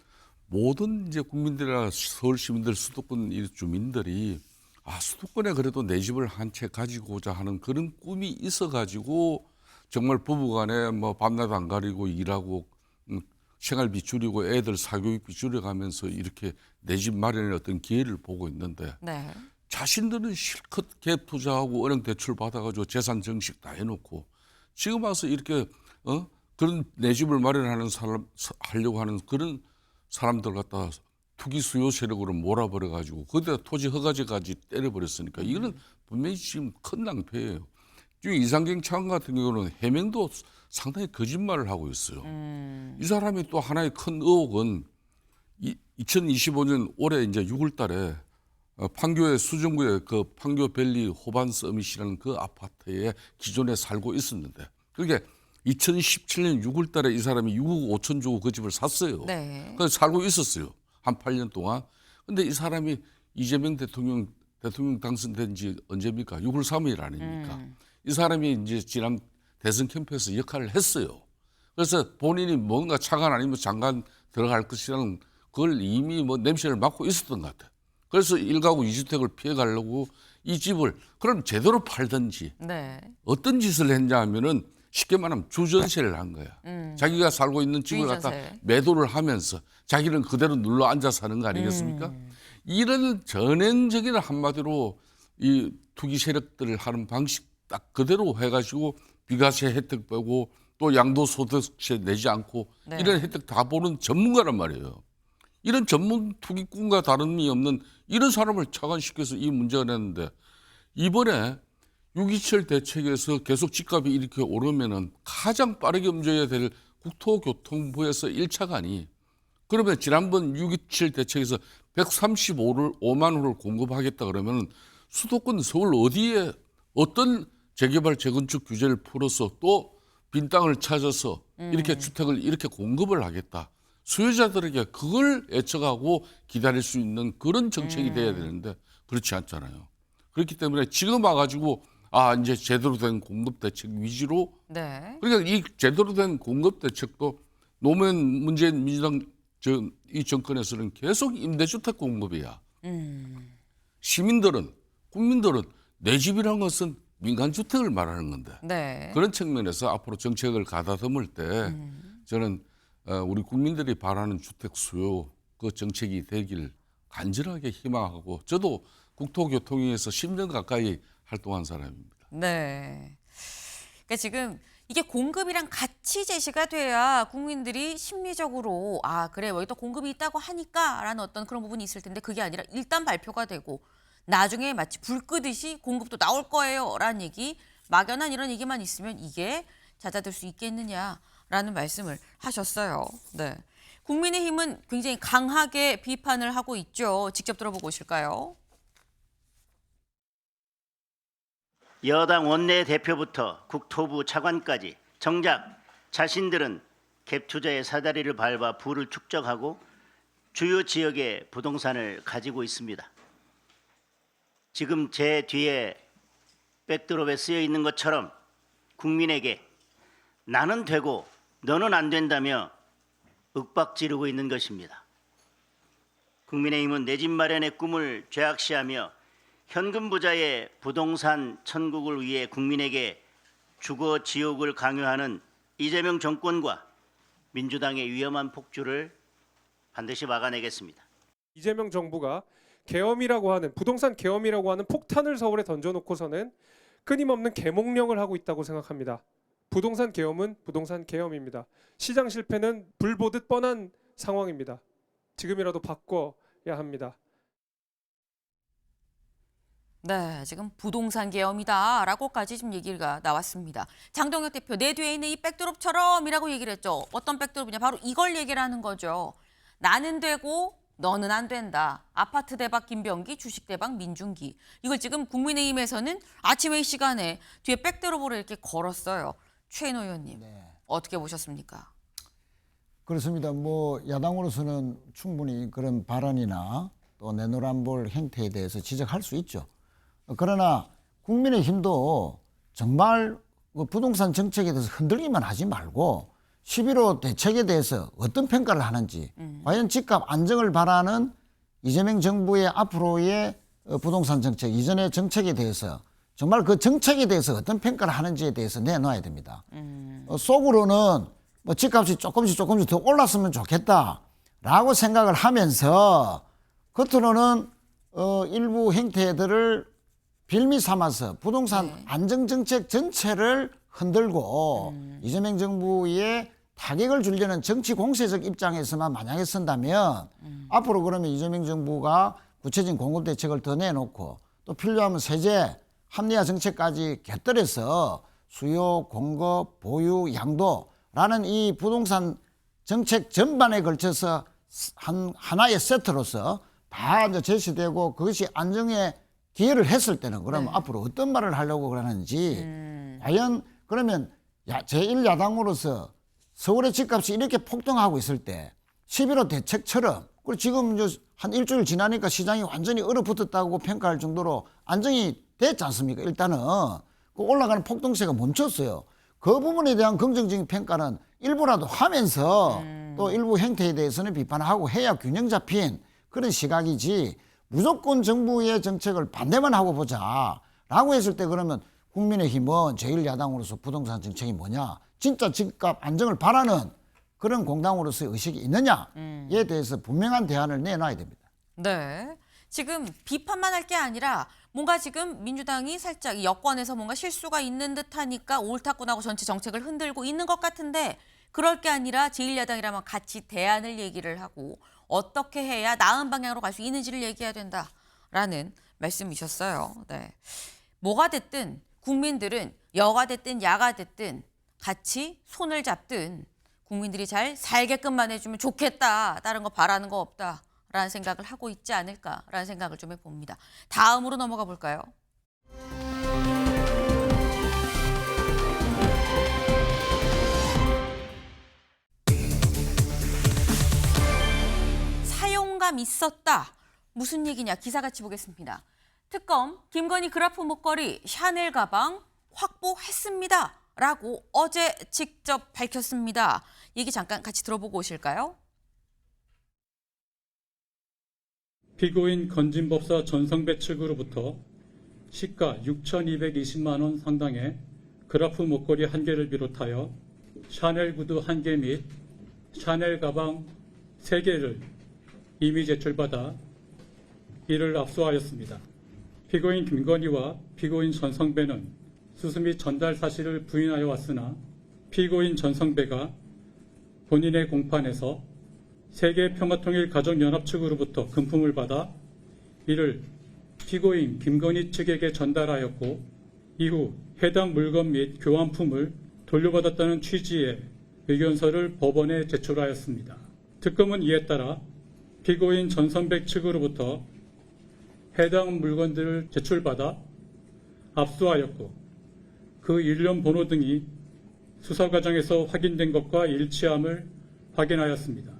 모든 이제 국민들이나 서울 시민들, 수도권 주민들이 수도권에 그래도 내 집을 한 채 가지고자 하는 그런 꿈이 있어가지고 정말 부부간에 뭐 밤낮 안 가리고 일하고 생활비 줄이고 애들 사교육비 줄여가면서 이렇게 내 집 마련의 어떤 기회를 보고 있는데 네. 자신들은 실컷 갭 투자하고 은행 대출 받아가지고 재산 증식 다 해놓고 지금 와서 이렇게 그런 내 집을 마련하는 사람 하려고 하는 그런 사람들 갖다 투기 수요 세력으로 몰아버려가지고 그때 토지 허가제까지 때려버렸으니까 이거는 분명히 지금 큰 낭패예요. 지금 이상경 차관 같은 경우는 해명도 상당히 거짓말을 하고 있어요. 이 사람이 또 하나의 큰 의혹은 2025년 올해 이제 6월달에 판교의 수정구의 그 판교밸리 호반 서밋이라는 그 아파트에 기존에 살고 있었는데 그게 2017년 6월달에 이 사람이 6억 5천 주고 그 집을 샀어요. 네. 그래서 살고 있었어요. 한 8년 동안. 근데 이 사람이 이재명 대통령 당선된 지 언제입니까? 6월 3일 아닙니까? 이 사람이 이제 지난 대선 캠프에서 역할을 했어요. 그래서 본인이 뭔가 차관 아니면 장관 들어갈 것이라는 그걸 이미 뭐 냄새를 맡고 있었던 것 같아요. 그래서 1가구 2주택을 피해가려고 이 집을 그럼 제대로 팔든지 네. 어떤 짓을 했냐 하면은 쉽게 말하면 주전세를 한 거야. 자기가 살고 있는 집을 갖다 주인전세. 매도를 하면서 자기는 그대로 눌러 앉아 사는 거 아니겠습니까? 이런 전형적인 한마디로 이 투기 세력들을 하는 방식 딱 그대로 해가지고 비과세 혜택 빼고 또 양도소득세 내지 않고 네. 이런 혜택 다 보는 전문가란 말이에요. 이런 전문 투기꾼과 다름이 없는 이런 사람을 차관시켜서 이 문제가 냈는데 이번에 6.27 대책에서 계속 집값이 이렇게 오르면은 가장 빠르게 움직여야 될 국토교통부에서 1차관이 그러면 지난번 6.27 대책에서 135만 호를 공급하겠다 그러면 수도권 서울 어디에 어떤 재개발 재건축 규제를 풀어서 또 빈 땅을 찾아서 이렇게 주택을 이렇게 공급을 하겠다. 수요자들에게 그걸 애청하고 기다릴 수 있는 그런 정책이 돼야 되는데 그렇지 않잖아요. 그렇기 때문에 지금 와가지고 이제 제대로 된 공급 대책 위주로 네. 그러니까 이 제대로 된 공급 대책도 노무현 문재인 민주당 이 정권에서는 계속 임대주택 공급이야. 시민들은 국민들은 내 집이란 것은 민간주택을 말하는 건데 네. 그런 측면에서 앞으로 정책을 가다듬을 때 저는 우리 국민들이 바라는 주택 수요 그 정책이 되길 간절하게 희망하고 저도 국토교통위에서 10년 가까이 활동한 사람입니다. 네. 그러니까 지금 이게 공급이랑 같이 제시가 돼야 국민들이 심리적으로 그래 여기 또 공급이 있다고 하니까라는 어떤 그런 부분이 있을 텐데 그게 아니라 일단 발표가 되고 나중에 마치 불 끄듯이 공급도 나올 거예요라는 얘기 막연한 이런 얘기만 있으면 이게 잦아들 수 있겠느냐라는 말씀을 하셨어요. 네. 국민의힘은 굉장히 강하게 비판을 하고 있죠. 직접 들어보고 오실까요? 여당 원내대표부터 국토부 차관까지 정작 자신들은 갭 투자의 사다리를 밟아 부를 축적하고 주요 지역의 부동산을 가지고 있습니다. 지금 제 뒤에 백드롭에 쓰여 있는 것처럼 국민에게 나는 되고 너는 안 된다며 윽박지르고 있는 것입니다. 국민의힘은 내 집 마련의 꿈을 죄악시하며 현금 부자의 부동산 천국을 위해 국민에게 주거 지옥을 강요하는 이재명 정권과 민주당의 위험한 폭주를 반드시 막아내겠습니다. 이재명 정부가 계엄이라고 하는 부동산 계엄이라고 하는 폭탄을 서울에 던져놓고서는 끊임없는 계몽령을 하고 있다고 생각합니다. 부동산 계엄은 부동산 계엄입니다. 시장 실패는 불 보듯 뻔한 상황입니다. 지금이라도 바꿔야 합니다. 네, 지금 부동산 계엄이다라고까지 지금 얘기가 나왔습니다. 장동혁 대표 내 뒤에 있는 이 백드롭처럼이라고 얘기를 했죠. 어떤 백드롭이냐 바로 이걸 얘기를 하는 거죠. 나는 되고 너는 안 된다. 아파트 대박 김병기, 주식 대박 민중기. 이걸 지금 국민의힘에서는 아침 회의 시간에 뒤에 백드롭으로 이렇게 걸었어요. 최인호 의원님 어떻게 보셨습니까? 그렇습니다. 뭐 야당으로서는 충분히 그런 발언이나 또 내노란볼 행태에 대해서 지적할 수 있죠. 그러나 국민의힘도 정말 부동산 정책에 대해서 흔들기만 하지 말고 11호 대책에 대해서 어떤 평가를 하는지 과연 집값 안정을 바라는 이재명 정부의 앞으로의 부동산 정책, 이전의 정책에 대해서 정말 그 정책에 대해서 어떤 평가를 하는지에 대해서 내놔야 됩니다. 속으로는 뭐 집값이 조금씩 더 올랐으면 좋겠다라고 생각을 하면서 겉으로는 일부 행태들을 빌미 삼아서 부동산 안정정책 전체를 흔들고 이재명 정부의 타격을 주려는 정치 공세적 입장에서만 만약에 선다면 앞으로 그러면 이재명 정부가 구체적인 공급 대책을 더 내놓고 또 필요하면 세제 합리화 정책까지 곁들여서 수요, 공급, 보유, 양도라는 이 부동산 정책 전반에 걸쳐서 하나의 세트로서 다 이제 제시되고 그것이 안정에 기여를 했을 때는 그러면 앞으로 어떤 말을 하려고 그러는지 과연 그러면 제1야당으로서 서울의 집값이 이렇게 폭등하고 있을 때 11호 대책처럼 그리고 지금 한 일주일 지나니까 시장이 완전히 얼어붙었다고 평가할 정도로 안정이 됐지 않습니까? 일단은 그 올라가는 폭등세가 멈췄어요. 그 부분에 대한 긍정적인 평가는 일부라도 하면서 또 일부 행태에 대해서는 비판하고 해야 균형 잡힌 그런 시각이지 무조건 정부의 정책을 반대만 하고 보자라고 했을 때 그러면 국민의힘은 제1야당으로서 부동산 정책이 뭐냐, 진짜 집값 안정을 바라는 그런 공당으로서의 의식이 있느냐에 대해서 분명한 대안을 내놔야 됩니다. 네. 지금 비판만 할 게 아니라 뭔가 지금 민주당이 살짝 여권에서 뭔가 실수가 있는 듯하니까 옳다구나고 전체 정책을 흔들고 있는 것 같은데 그럴 게 아니라 제1야당이라면 같이 대안을 얘기를 하고 어떻게 해야 나은 방향으로 갈 수 있는지를 얘기해야 된다라는 말씀이셨어요. 네. 뭐가 됐든 국민들은 여가 됐든 야가 됐든 같이 손을 잡든 국민들이 잘 살게끔만 해주면 좋겠다. 다른 거 바라는 거 없다라는 생각을 하고 있지 않을까라는 생각을 좀 해봅니다. 다음으로 넘어가 볼까요? 사용감 있었다. 무슨 얘기냐? 기사 같이 보겠습니다. 특검 김건희 그라프 목걸이 샤넬 가방 확보했습니다. 라고 어제 직접 밝혔습니다. 얘기 잠깐 같이 들어보고 오실까요? 피고인 건진법사 전성배 측으로부터 시가 6,220만 원 상당의 그라프 목걸이 1개를 비롯하여 샤넬 구두 1개 및 샤넬 가방 3개를 이미 제출받아 이를 압수하였습니다. 피고인 김건희와 피고인 전성배는 수수 및 전달 사실을 부인하여 왔으나 피고인 전성배가 본인의 공판에서 세계평화통일가족연합 측으로부터 금품을 받아 이를 피고인 김건희 측에게 전달하였고 이후 해당 물건 및 교환품을 돌려받았다는 취지의 의견서를 법원에 제출하였습니다. 특검은 이에 따라 피고인 전성배 측으로부터 해당 물건들을 제출받아 압수하였고 그 일련 번호 등이 수사 과정에서 확인된 것과 일치함을 확인하였습니다.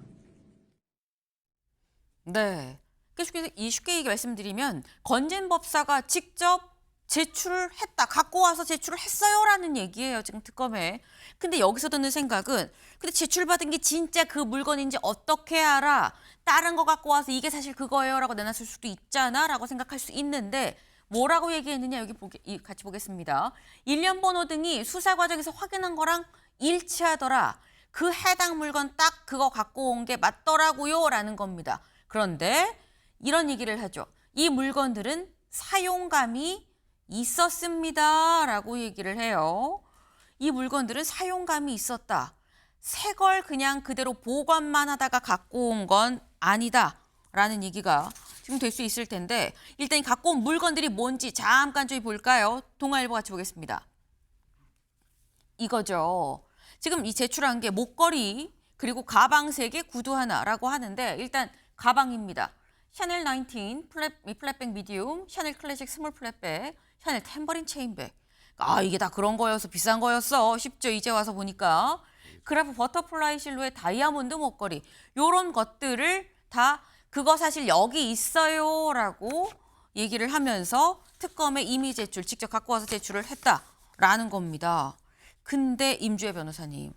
네. 쉽게 얘기 말씀드리면 건진 법사가 직접 제출을 했다. 갖고 와서 제출을 했어요라는 얘기예요. 지금 특검에. 근데 여기서 드는 생각은 근데 제출받은 게 진짜 그 물건인지 어떻게 알아? 다른 거 갖고 와서 이게 사실 그거예요라고 내놨을 수도 있잖아라고 생각할 수 있는데 뭐라고 얘기했느냐 여기 같이 보겠습니다. 일련 번호 등이 수사 과정에서 확인한 거랑 일치하더라. 그 해당 물건 딱 그거 갖고 온 게 맞더라고요라는 겁니다. 그런데 이런 얘기를 하죠. 이 물건들은 사용감이 있었습니다라고 얘기를 해요. 이 물건들은 사용감이 있었다. 새 걸 그냥 그대로 보관만 하다가 갖고 온 건 아니다라는 얘기가 지금 될 수 있을 텐데 일단 갖고 온 물건들이 뭔지 잠깐 좀 볼까요? 동아일보 같이 보겠습니다. 이거죠. 지금 이 제출한 게 목걸이 그리고 가방 3개, 구두 하나라고 하는데 일단 가방입니다. 샤넬 19 플랫백 미디움, 샤넬 클래식 스몰 플랫백, 샤넬 탬버린 체인백. 아 이게 다 그런 거여서 비싼 거였어. 쉽죠. 이제 와서 보니까. 그라프 버터플라이 실루엣 다이아몬드 목걸이 요런 것들을 다 그거 사실 여기 있어요라고 얘기를 하면서 특검에 이미 직접 갖고 와서 제출을 했다라는 겁니다. 근데 임주혜 변호사님,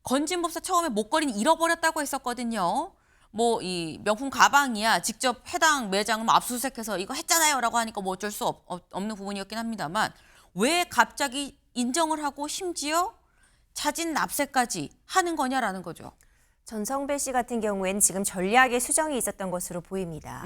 건진법사 처음에 목걸이는 잃어버렸다고 했었거든요. 뭐 이 명품 가방이야 직접 해당 매장을 압수수색해서 이거 했잖아요라고 하니까 뭐 어쩔 수 없는 부분이었긴 합니다만 왜 갑자기 인정을 하고 심지어 자진 납세까지 하는 거냐라는 거죠. 전성배 씨 같은 경우에는 지금 전략의 수정이 있었던 것으로 보입니다.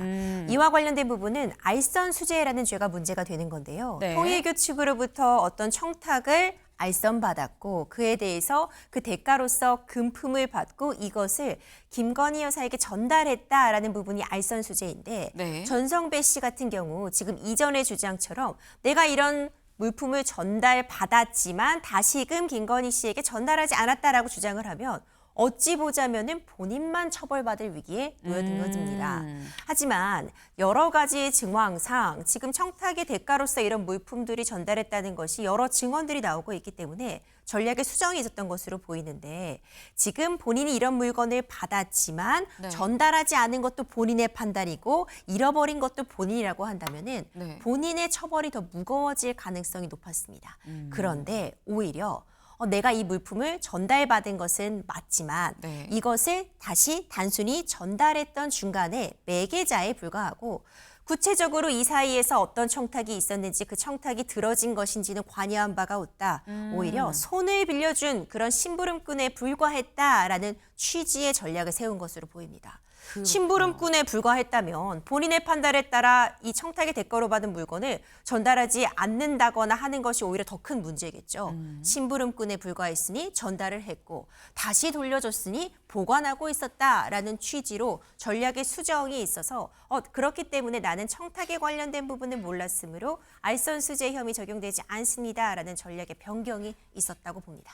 이와 관련된 부분은 알선 수재라는 죄가 문제가 되는 건데요. 네. 통일교 측으로부터 어떤 청탁을 알선받았고 그에 대해서 그 대가로서 금품을 받고 이것을 김건희 여사에게 전달했다라는 부분이 알선 수재인데 네. 전성배 씨 같은 경우 지금 이전의 주장처럼 내가 이런 물품을 전달받았지만 다시금 김건희 씨에게 전달하지 않았다라고 주장을 하면 어찌 보자면은 본인만 처벌받을 위기에 놓여든 것입니다. 하지만 여러 가지 증황상 지금 청탁의 대가로서 이런 물품들이 전달했다는 것이 여러 증언들이 나오고 있기 때문에 전략의 수정이 있었던 것으로 보이는데 지금 본인이 이런 물건을 받았지만 네. 전달하지 않은 것도 본인의 판단이고 잃어버린 것도 본인이라고 한다면은 네. 본인의 처벌이 더 무거워질 가능성이 높았습니다. 그런데 오히려 내가 이 물품을 전달받은 것은 맞지만 네. 이것을 다시 단순히 전달했던 중간에 매개자에 불과하고 구체적으로 이 사이에서 어떤 청탁이 있었는지 그 청탁이 들어진 것인지는 관여한 바가 없다. 오히려 손을 빌려준 그런 심부름꾼에 불과했다라는 취지의 전략을 세운 것으로 보입니다. 심부름꾼에 불과했다면 본인의 판단에 따라 이 청탁의 대가로 받은 물건을 전달하지 않는다거나 하는 것이 오히려 더 큰 문제겠죠. 심부름꾼에 불과했으니 전달을 했고 다시 돌려줬으니 보관하고 있었다라는 취지로 전략의 수정이 있어서 그렇기 때문에 나는 청탁에 관련된 부분은 몰랐으므로 알선수재 혐의 적용되지 않습니다라는 전략의 변경이 있었다고 봅니다.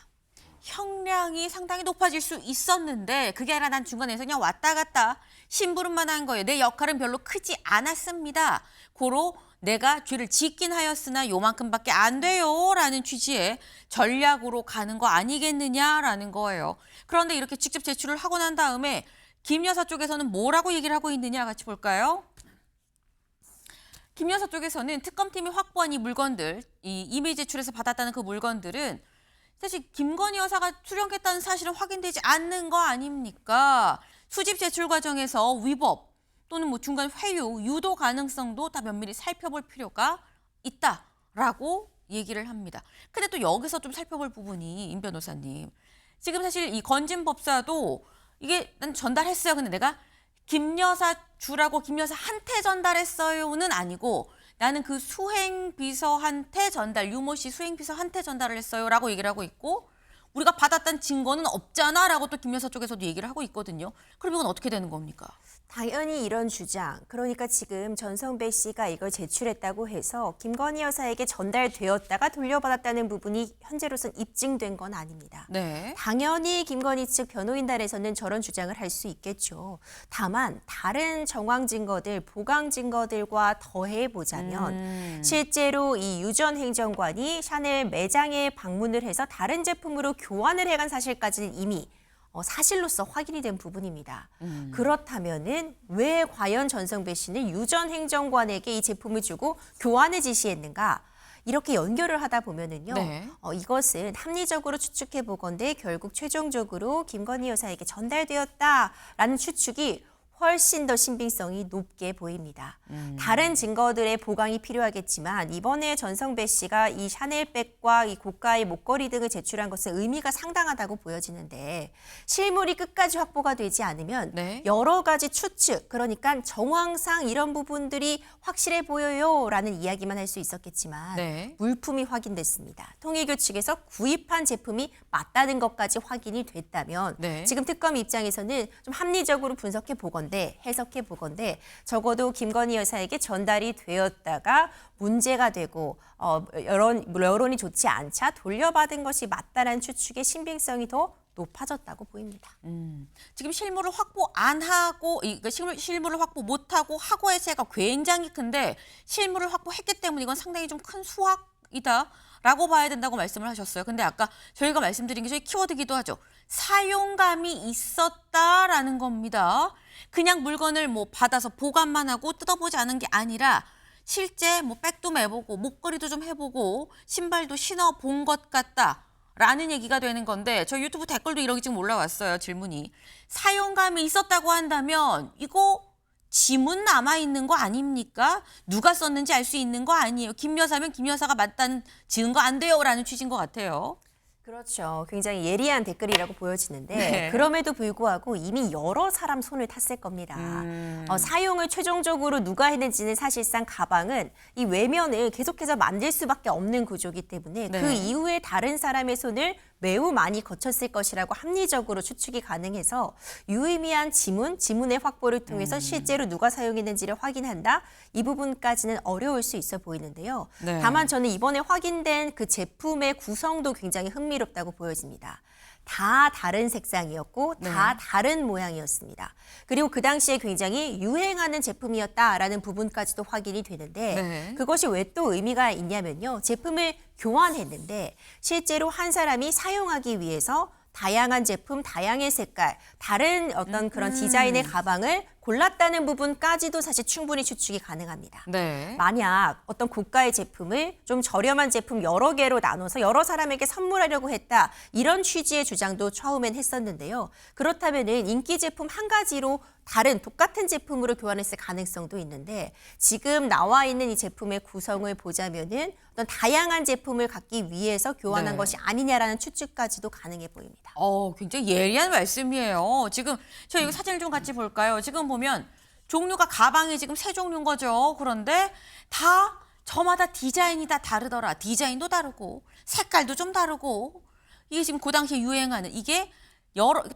형량이 상당히 높아질 수 있었는데 그게 아니라 난 중간에서 그냥 왔다 갔다 심부름만 한 거예요. 내 역할은 별로 크지 않았습니다. 고로 내가 죄를 짓긴 하였으나 요만큼밖에 안 돼요 라는 취지의 전략으로 가는 거 아니겠느냐라는 거예요. 그런데 이렇게 직접 제출을 하고 난 다음에 김 여사 쪽에서는 뭐라고 얘기를 하고 있느냐 같이 볼까요? 김 여사 쪽에서는 특검팀이 확보한 이 물건들, 이 이메일 제출해서 받았다는 그 물건들은 사실 김건희 여사가 수령했다는 사실은 확인되지 않는 거 아닙니까? 수집 제출 과정에서 위법 또는 뭐 중간 회유, 유도 가능성도 다 면밀히 살펴볼 필요가 있다라고 얘기를 합니다. 근데 또 여기서 좀 살펴볼 부분이 임 변호사님. 지금 사실 이 건진 법사도 이게 난 전달했어요. 근데 내가 김 여사 주라고 김 여사한테 전달했어요는 아니고 나는 그 수행비서한테 전달, 유모 씨 수행비서한테 전달을 했어요라고 얘기를 하고 있고 우리가 받았다는 증거는 없잖아라고 또 김 여사 쪽에서도 얘기를 하고 있거든요. 그럼 이건 어떻게 되는 겁니까? 당연히 이런 주장, 그러니까 지금 전성배 씨가 이걸 제출했다고 해서 김건희 여사에게 전달되었다가 돌려받았다는 부분이 현재로선 입증된 건 아닙니다. 네. 당연히 김건희 측 변호인단에서는 저런 주장을 할 수 있겠죠. 다만 다른 정황 증거들, 보강 증거들과 더해 보자면 실제로 이 유 전 행정관이 샤넬 매장에 방문을 해서 다른 제품으로 교환을 해간 사실까지는 이미 사실로서 확인이 된 부분입니다. 그렇다면은 왜 과연 전성배 씨는 유 전 행정관에게 이 제품을 주고 교환을 지시했는가? 이렇게 연결을 하다 보면은요, 네. 이것은 합리적으로 추측해 보건대 결국 최종적으로 김건희 여사에게 전달되었다라는 추측이 훨씬 더 신빙성이 높게 보입니다. 다른 증거들의 보강이 필요하겠지만 이번에 전성배 씨가 이 샤넬백과 이 고가의 목걸이 등을 제출한 것은 의미가 상당하다고 보여지는데 실물이 끝까지 확보가 되지 않으면 네. 여러 가지 추측, 그러니까 정황상 이런 부분들이 확실해 보여요라는 이야기만 할 수 있었겠지만 네. 물품이 확인됐습니다. 통일교 측에서 구입한 제품이 맞다는 것까지 확인이 됐다면 네. 지금 특검 입장에서는 좀 합리적으로 분석해 보건대, 해석해 보건대 적어도 김건희 여사에게 전달이 되었다가 문제가 되고 여론이 좋지 않자 돌려받은 것이 맞다라는 추측의 신빙성이 더 높아졌다고 보입니다. 지금 실물을 확보 안 하고 실물을 확보 못 하고의 차이가 굉장히 큰데 실물을 확보했기 때문에 이건 상당히 좀 큰 수확이다라고 봐야 된다고 말씀을 하셨어요. 근데 아까 저희가 말씀드린 게 저희 키워드기도 하죠. 사용감이 있었다라는 겁니다. 그냥 물건을 뭐 받아서 보관만 하고 뜯어보지 않은 게 아니라 실제 뭐 백도 매보고 목걸이도 좀 해보고 신발도 신어본 것 같다. 라는 얘기가 되는 건데 저 유튜브 댓글도 이렇게 지금 올라왔어요. 질문이. 사용감이 있었다고 한다면 이거 지문 남아있는 거 아닙니까? 누가 썼는지 알 수 있는 거 아니에요. 김 여사면 김 여사가 맞다는 증거 안 돼요. 라는 취지인 것 같아요. 그렇죠. 굉장히 예리한 댓글이라고 보여지는데 네. 그럼에도 불구하고 이미 여러 사람 손을 탔을 겁니다. 사용을 최종적으로 누가 했는지는 사실상 가방은 이 외면을 계속해서 만질 수밖에 없는 구조이기 때문에 네. 그 이후에 다른 사람의 손을 매우 많이 거쳤을 것이라고 합리적으로 추측이 가능해서 유의미한 지문의 확보를 통해서 실제로 누가 사용했는지를 확인한다. 이 부분까지는 어려울 수 있어 보이는데요. 네. 다만 저는 이번에 확인된 그 제품의 구성도 굉장히 흥미롭다고 보여집니다. 다 다른 색상이었고 다 다른 모양이었습니다. 그리고 그 당시에 굉장히 유행하는 제품이었다라는 부분까지도 확인이 되는데 네. 그것이 왜 또 의미가 있냐면요. 제품을 교환했는데 실제로 한 사람이 사용하기 위해서 다양한 제품, 다양의 색깔, 다른 어떤 그런 디자인의 가방을 골랐다는 부분까지도 사실 충분히 추측이 가능합니다. 네. 만약 어떤 고가의 제품을 좀 저렴한 제품 여러 개로 나눠서 여러 사람에게 선물하려고 했다. 이런 취지의 주장도 처음엔 했었는데요. 그렇다면은 인기 제품 한 가지로 다른 똑같은 제품으로 교환했을 가능성도 있는데 지금 나와 있는 이 제품의 구성을 보자면은 어떤 다양한 제품을 갖기 위해서 교환한 네. 것이 아니냐라는 추측까지도 가능해 보입니다. 굉장히 예리한 말씀이에요. 지금 저희 이거 사진을 좀 같이 볼까요? 지금 보면 종류가 가방이 지금 3종류인 거죠. 그런데 다 저마다 디자인이 다 다르더라. 디자인도 다르고 색깔도 좀 다르고 이게 지금 그 당시에 유행하는 이게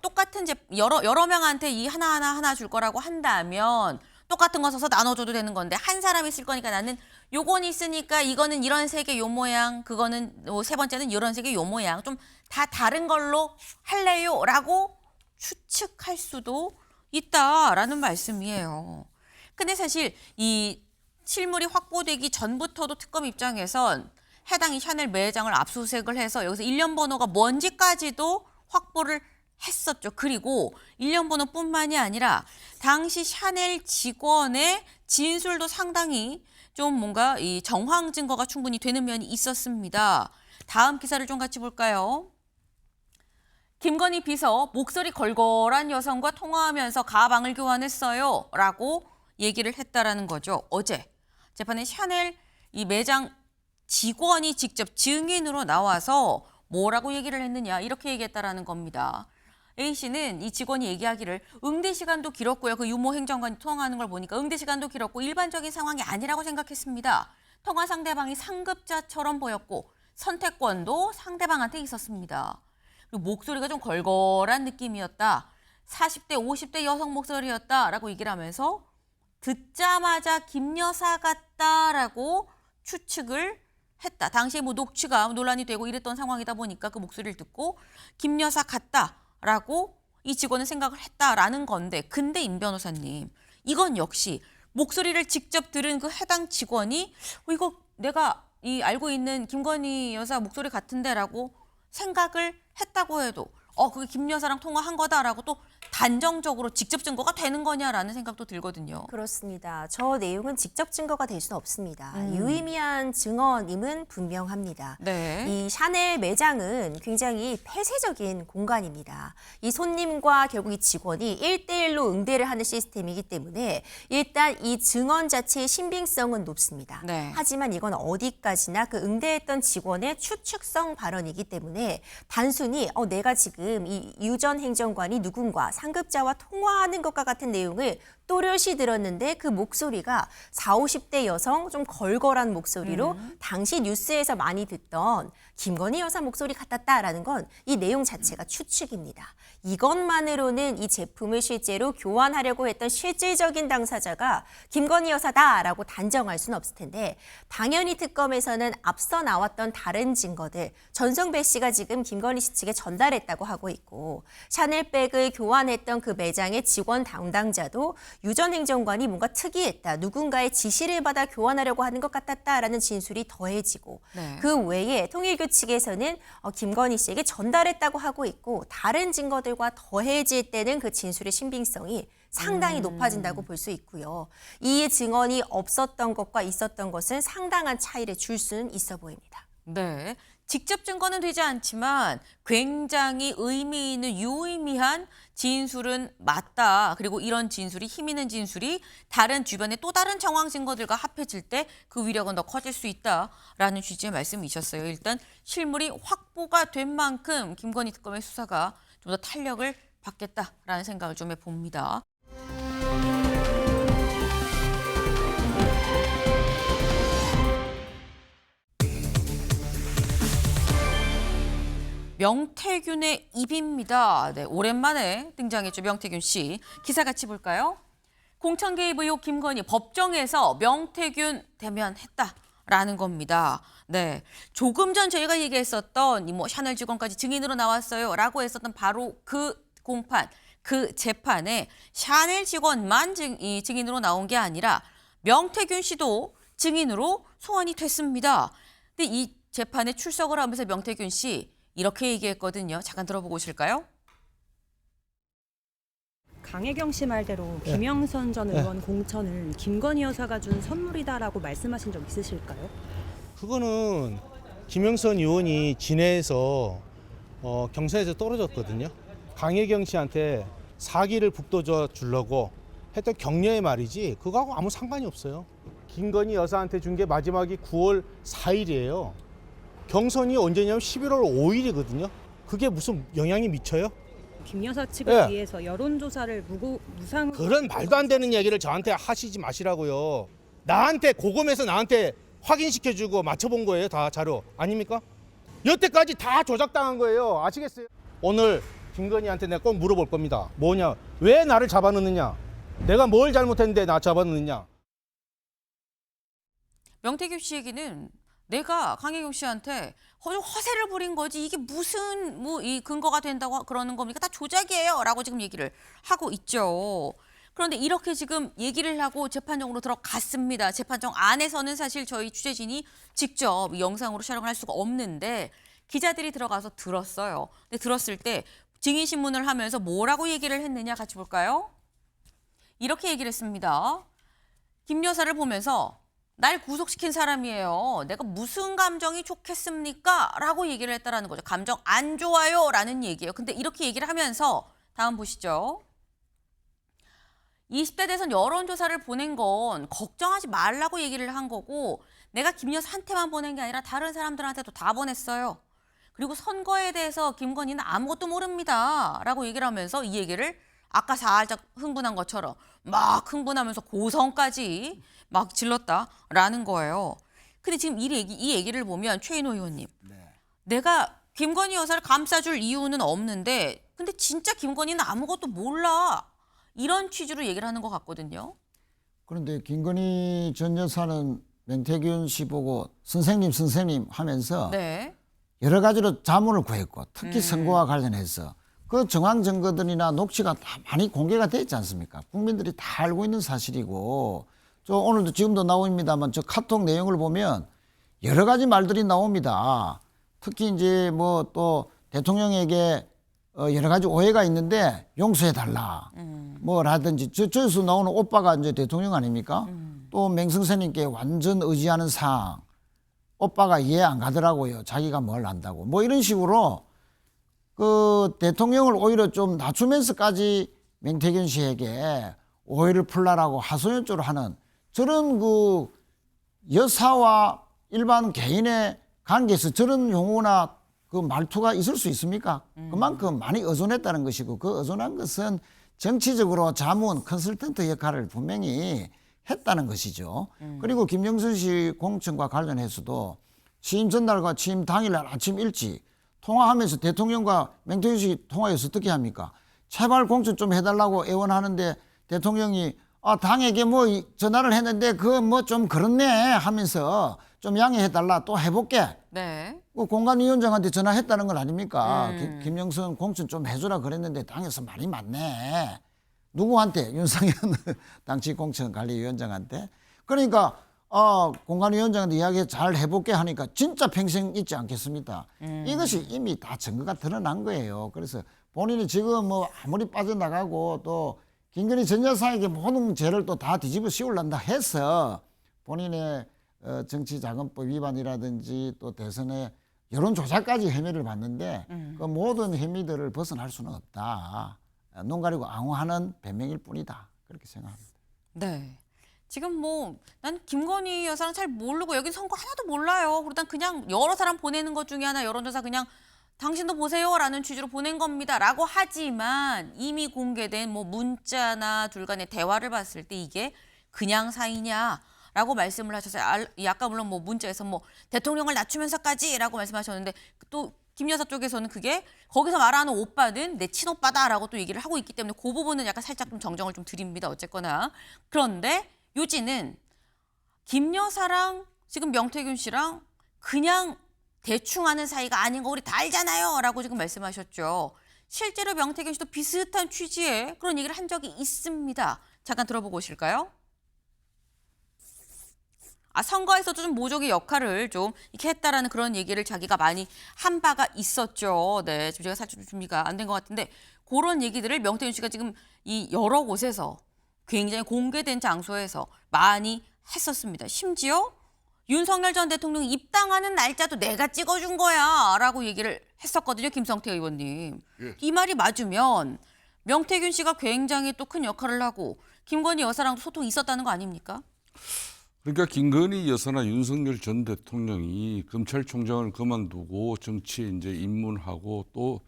똑같은 제품 여러 명한테 이 하나 줄 거라고 한다면 똑같은 거 써서 나눠줘도 되는 건데 한 사람이 쓸 거니까 나는 요건 있으니까 이거는 이런 색의 요 모양, 그거는 세 번째는 이런 색의 요 모양 좀 다 다른 걸로 할래요라고 추측할 수도 있다라는 말씀이에요. 근데 사실 이 실물이 확보되기 전부터도 특검 입장에선 해당 이 샤넬 매장을 압수수색을 해서 여기서 일련 번호가 뭔지까지도 확보를 했었죠. 그리고 일련 번호뿐만이 아니라 당시 샤넬 직원의 진술도 상당히 좀 뭔가 이 정황 증거가 충분히 되는 면이 있었습니다. 다음 기사를 좀 같이 볼까요? 김건희 비서 목소리 걸걸한 여성과 통화하면서 가방을 교환했어요 라고 얘기를 했다라는 거죠. 어제 재판에 샤넬 이 매장 직원이 직접 증인으로 나와서 뭐라고 얘기를 했느냐 이렇게 얘기했다라는 겁니다. A씨는 이 직원이 얘기하기를 응대 시간도 길었고요. 그 유모 행정관이 통화하는 걸 보니까 응대 시간도 길었고 일반적인 상황이 아니라고 생각했습니다. 통화 상대방이 상급자처럼 보였고 선택권도 상대방한테 있었습니다. 그리고 목소리가 좀 걸걸한 느낌이었다. 40대, 50대 여성 목소리였다라고 얘기를 하면서 듣자마자 김 여사 같다라고 추측을 했다. 당시에 뭐 녹취가 논란이 되고 이랬던 상황이다 보니까 그 목소리를 듣고 김 여사 같다라고 이 직원은 생각을 했다라는 건데 근데 임 변호사님 이건 역시 목소리를 직접 들은 그 해당 직원이 이거 내가 이 알고 있는 김건희 여사 목소리 같은데라고 생각을 했다고 해도 그게 김 여사랑 통화한 거다라고 또 단정적으로 직접 증거가 되는 거냐라는 생각도 들거든요. 그렇습니다. 저 내용은 직접 증거가 될 수는 없습니다. 유의미한 증언임은 분명합니다. 네. 이 샤넬 매장은 굉장히 폐쇄적인 공간입니다. 이 손님과 결국 이 직원이 1대1로 응대를 하는 시스템이기 때문에 일단 이 증언 자체의 신빙성은 높습니다. 네. 하지만 이건 어디까지나 그 응대했던 직원의 추측성 발언이기 때문에 단순히 내가 지금 이 유전 행정관이 누군가 상급자와 통화하는 것과 같은 내용을 또렷이 들었는데 그 목소리가 40, 50대 여성 좀 걸걸한 목소리로 당시 뉴스에서 많이 듣던 김건희 여사 목소리 같았다라는 건 이 내용 자체가 추측입니다. 이것만으로는 이 제품을 실제로 교환하려고 했던 실질적인 당사자가 김건희 여사다라고 단정할 수는 없을 텐데 당연히 특검에서는 앞서 나왔던 다른 증거들 전성배 씨가 지금 김건희 씨 측에 전달했다고 하고 있고 샤넬백을 교환했던 그 매장의 직원 담당자도 유전 행정관이 뭔가 특이했다. 누군가의 지시를 받아 교환하려고 하는 것 같았다라는 진술이 더해지고 네. 그 외에 통일교 측에서는 김건희 씨에게 전달했다고 하고 있고 다른 증거들과 더해질 때는 그 진술의 신빙성이 상당히 높아진다고 볼 수 있고요. 이 증언이 없었던 것과 있었던 것은 상당한 차이를 줄 수는 있어 보입니다. 네. 직접 증거는 되지 않지만 굉장히 의미 있는 유의미한 진술은 맞다. 그리고 이런 진술이 힘 있는 진술이 다른 주변의 또 다른 정황 증거들과 합해질 때 그 위력은 더 커질 수 있다라는 취지의 말씀이셨어요. 일단 실물이 확보가 된 만큼 김건희 특검의 수사가 좀 더 탄력을 받겠다라는 생각을 좀 해봅니다. 명태균의 입입니다. 네, 오랜만에 등장했죠. 명태균 씨. 기사 같이 볼까요? 공천 개입 의혹 김건희 법정에서 명태균 대면했다라는 겁니다. 네, 조금 전 저희가 얘기했었던 뭐 샤넬 직원까지 증인으로 나왔어요라고 했었던 바로 그 공판, 그 재판에 샤넬 직원만 증인으로 나온 게 아니라 명태균 씨도 증인으로 소환이 됐습니다. 근데 이 재판에 출석을 하면서 명태균 씨 이렇게 얘기했거든요. 잠깐 들어보고 오실까요? 강혜경 씨 말대로 김영선 전 의원 공천을 김건희 여사가 준 선물이다라고 말씀하신 적 있으실까요? 그거는 김영선 의원이 진해에서 경선에서 떨어졌거든요. 강혜경 씨한테 사기를 북돋워 주려고 했던 격려의 말이지 그거하고 아무 상관이 없어요. 김건희 여사한테 준 게 마지막이 9월 4일이에요. 경선이 언제냐면 11월 5일이거든요. 그게 무슨 영향이 미쳐요? 김 여사 측을 위해서 여론조사를 무상으로 그런 말도 안 되는 얘기를 저한테 하시지 마시라고요. 나한테 고검에서 나한테 확인시켜주고 맞춰본 거예요. 다 자료 아닙니까? 여태까지 다 조작당한 거예요. 아시겠어요? 오늘 김건희한테 내가 꼭 물어볼 겁니다. 뭐냐? 왜 나를 잡아넣느냐? 내가 뭘 잘못했는데 나 잡아넣느냐? 명태균 씨 얘기는 내가 강혜경 씨한테 허세를 부린 거지 이게 무슨 뭐 이 근거가 된다고 그러는 겁니까? 다 조작이에요라고 지금 얘기를 하고 있죠. 그런데 이렇게 지금 얘기를 하고 재판정으로 들어갔습니다. 재판정 안에서는 사실 저희 취재진이 직접 영상으로 촬영을 할 수가 없는데 기자들이 들어가서 들었어요. 근데 들었을 때 증인신문을 하면서 뭐라고 얘기를 했느냐 같이 볼까요? 이렇게 얘기를 했습니다. 김 여사를 보면서 날 구속시킨 사람이에요. 내가 무슨 감정이 좋겠습니까? 라고 얘기를 했다라는 거죠. 감정 안 좋아요 라는 얘기예요. 근데 이렇게 얘기를 하면서 다음 보시죠. 20대 대선 여론조사를 보낸 건 걱정하지 말라고 얘기를 한 거고 내가 김 여사한테만 보낸 게 아니라 다른 사람들한테도 다 보냈어요. 그리고 선거에 대해서 김건희는 아무것도 모릅니다. 라고 얘기를 하면서 이 얘기를 아까 살짝 흥분한 것처럼 막 흥분하면서 고성까지 막 질렀다라는 거예요. 근데 지금 이 얘기를 보면 최인호 의원님, 내가 김건희 여사를 감싸줄 이유는 없는데 근데 진짜 김건희는 아무것도 몰라. 이런 취지로 얘기를 하는 것 같거든요. 그런데 김건희 전 여사는 명태균 씨 보고 선생님 하면서 네. 여러 가지로 자문을 구했고 특히 선거와 관련해서 그 정황 증거들이나 녹취가 다 많이 공개가 돼 있지 않습니까? 국민들이 다 알고 있는 사실이고 저 오늘도 지금도 나옵니다만 저 카톡 내용을 보면 여러 가지 말들이 나옵니다. 특히 이제 뭐 또 대통령에게 여러 가지 오해가 있는데 용서해달라. 뭐라든지 저에서 나오는 오빠가 이제 대통령 아닙니까? 또 맹승선님께 완전 의지하는 사항. 오빠가 이해 안 가더라고요. 자기가 뭘 안다고. 뭐 이런 식으로 그 대통령을 오히려 좀 낮추면서까지 명태균 씨에게 오해를 풀라라고 하소연조를 하는 저런 그 여사와 일반 개인의 관계에서 저런 용어나 그 말투가 있을 수 있습니까? 그만큼 많이 의존했다는 것이고 그 의존한 것은 정치적으로 자문, 컨설턴트 역할을 분명히 했다는 것이죠. 그리고 김영선 씨 공천과 관련해서도 취임 전날과 취임 당일날 아침 일찍 통화하면서 대통령과 명태균 씨 통화해서 어떻게 합니까? 제발 공천 좀 해달라고 애원하는데 대통령이 당에게 뭐 전화를 했는데 그거 뭐 좀 그렇네 하면서 좀 양해해달라 또 해볼게. 네. 그 공관위원장한테 전화했다는 건 아닙니까? 김영선 공천 좀 해주라 그랬는데 당에서 말이 많네. 누구한테? 윤상현 당시공천관리위원장한테. 그러니까 공관위원장한테 이야기 잘 해볼게 하니까 진짜 평생 잊지 않겠습니다. 이것이 이미 다 증거가 드러난 거예요. 그래서 본인이 지금 뭐 아무리 빠져나가고 또 김건희 전 여사에게 모든 죄를 또 다 뒤집어 씌우려다 해서 본인의 정치자금법 위반이라든지 또 대선의 여론조사까지 혐의를 받는데 그 모든 혐의들을 벗어날 수는 없다. 눈 가리고 앙호하는 변명일 뿐이다. 그렇게 생각합니다. 네. 지금 뭐 난 김건희 여사는 잘 모르고 여기 선거 하나도 몰라요. 그러다 그냥 여러 사람 보내는 것 중에 하나 여론조사 그냥 당신도 보세요라는 취지로 보낸 겁니다라고 하지만 이미 공개된 뭐 문자나 둘 간의 대화를 봤을 때 이게 그냥 사이냐라고 말씀을 하셨어요. 아까 물론 뭐 문자에서 뭐 대통령을 낮추면서까지라고 말씀하셨는데 또 김 여사 쪽에서는 그게 거기서 말하는 오빠는 내 친오빠다라고 또 얘기를 하고 있기 때문에 그 부분은 약간 살짝 좀 정정을 좀 드립니다. 어쨌거나. 그런데 요지는 김 여사랑 지금 명태균 씨랑 그냥 대충 하는 사이가 아닌 거 우리 다 알잖아요 라고 지금 말씀하셨죠. 실제로 명태균 씨도 비슷한 취지의 그런 얘기를 한 적이 있습니다. 잠깐 들어보고 오실까요? 선거에서도 좀 모종의 역할을 좀 이렇게 했다라는 그런 얘기를 자기가 많이 한 바가 있었죠. 네, 지금 제가 살짝 준비가 안 된 것 같은데 그런 얘기들을 명태균 씨가 지금 이 여러 곳에서 굉장히 공개된 장소에서 많이 했었습니다. 심지어 윤석열 전 대통령이 입당하는 날짜도 내가 찍어준 거야 라고 얘기를 했었거든요. 김성태 의원님. 예. 이 말이 맞으면 명태균 씨가 굉장히 또 큰 역할을 하고 김건희 여사랑도 소통이 있었다는 거 아닙니까? 그러니까 김건희 여사나 윤석열 전 대통령이 검찰총장을 그만두고 정치에 이제 입문하고 또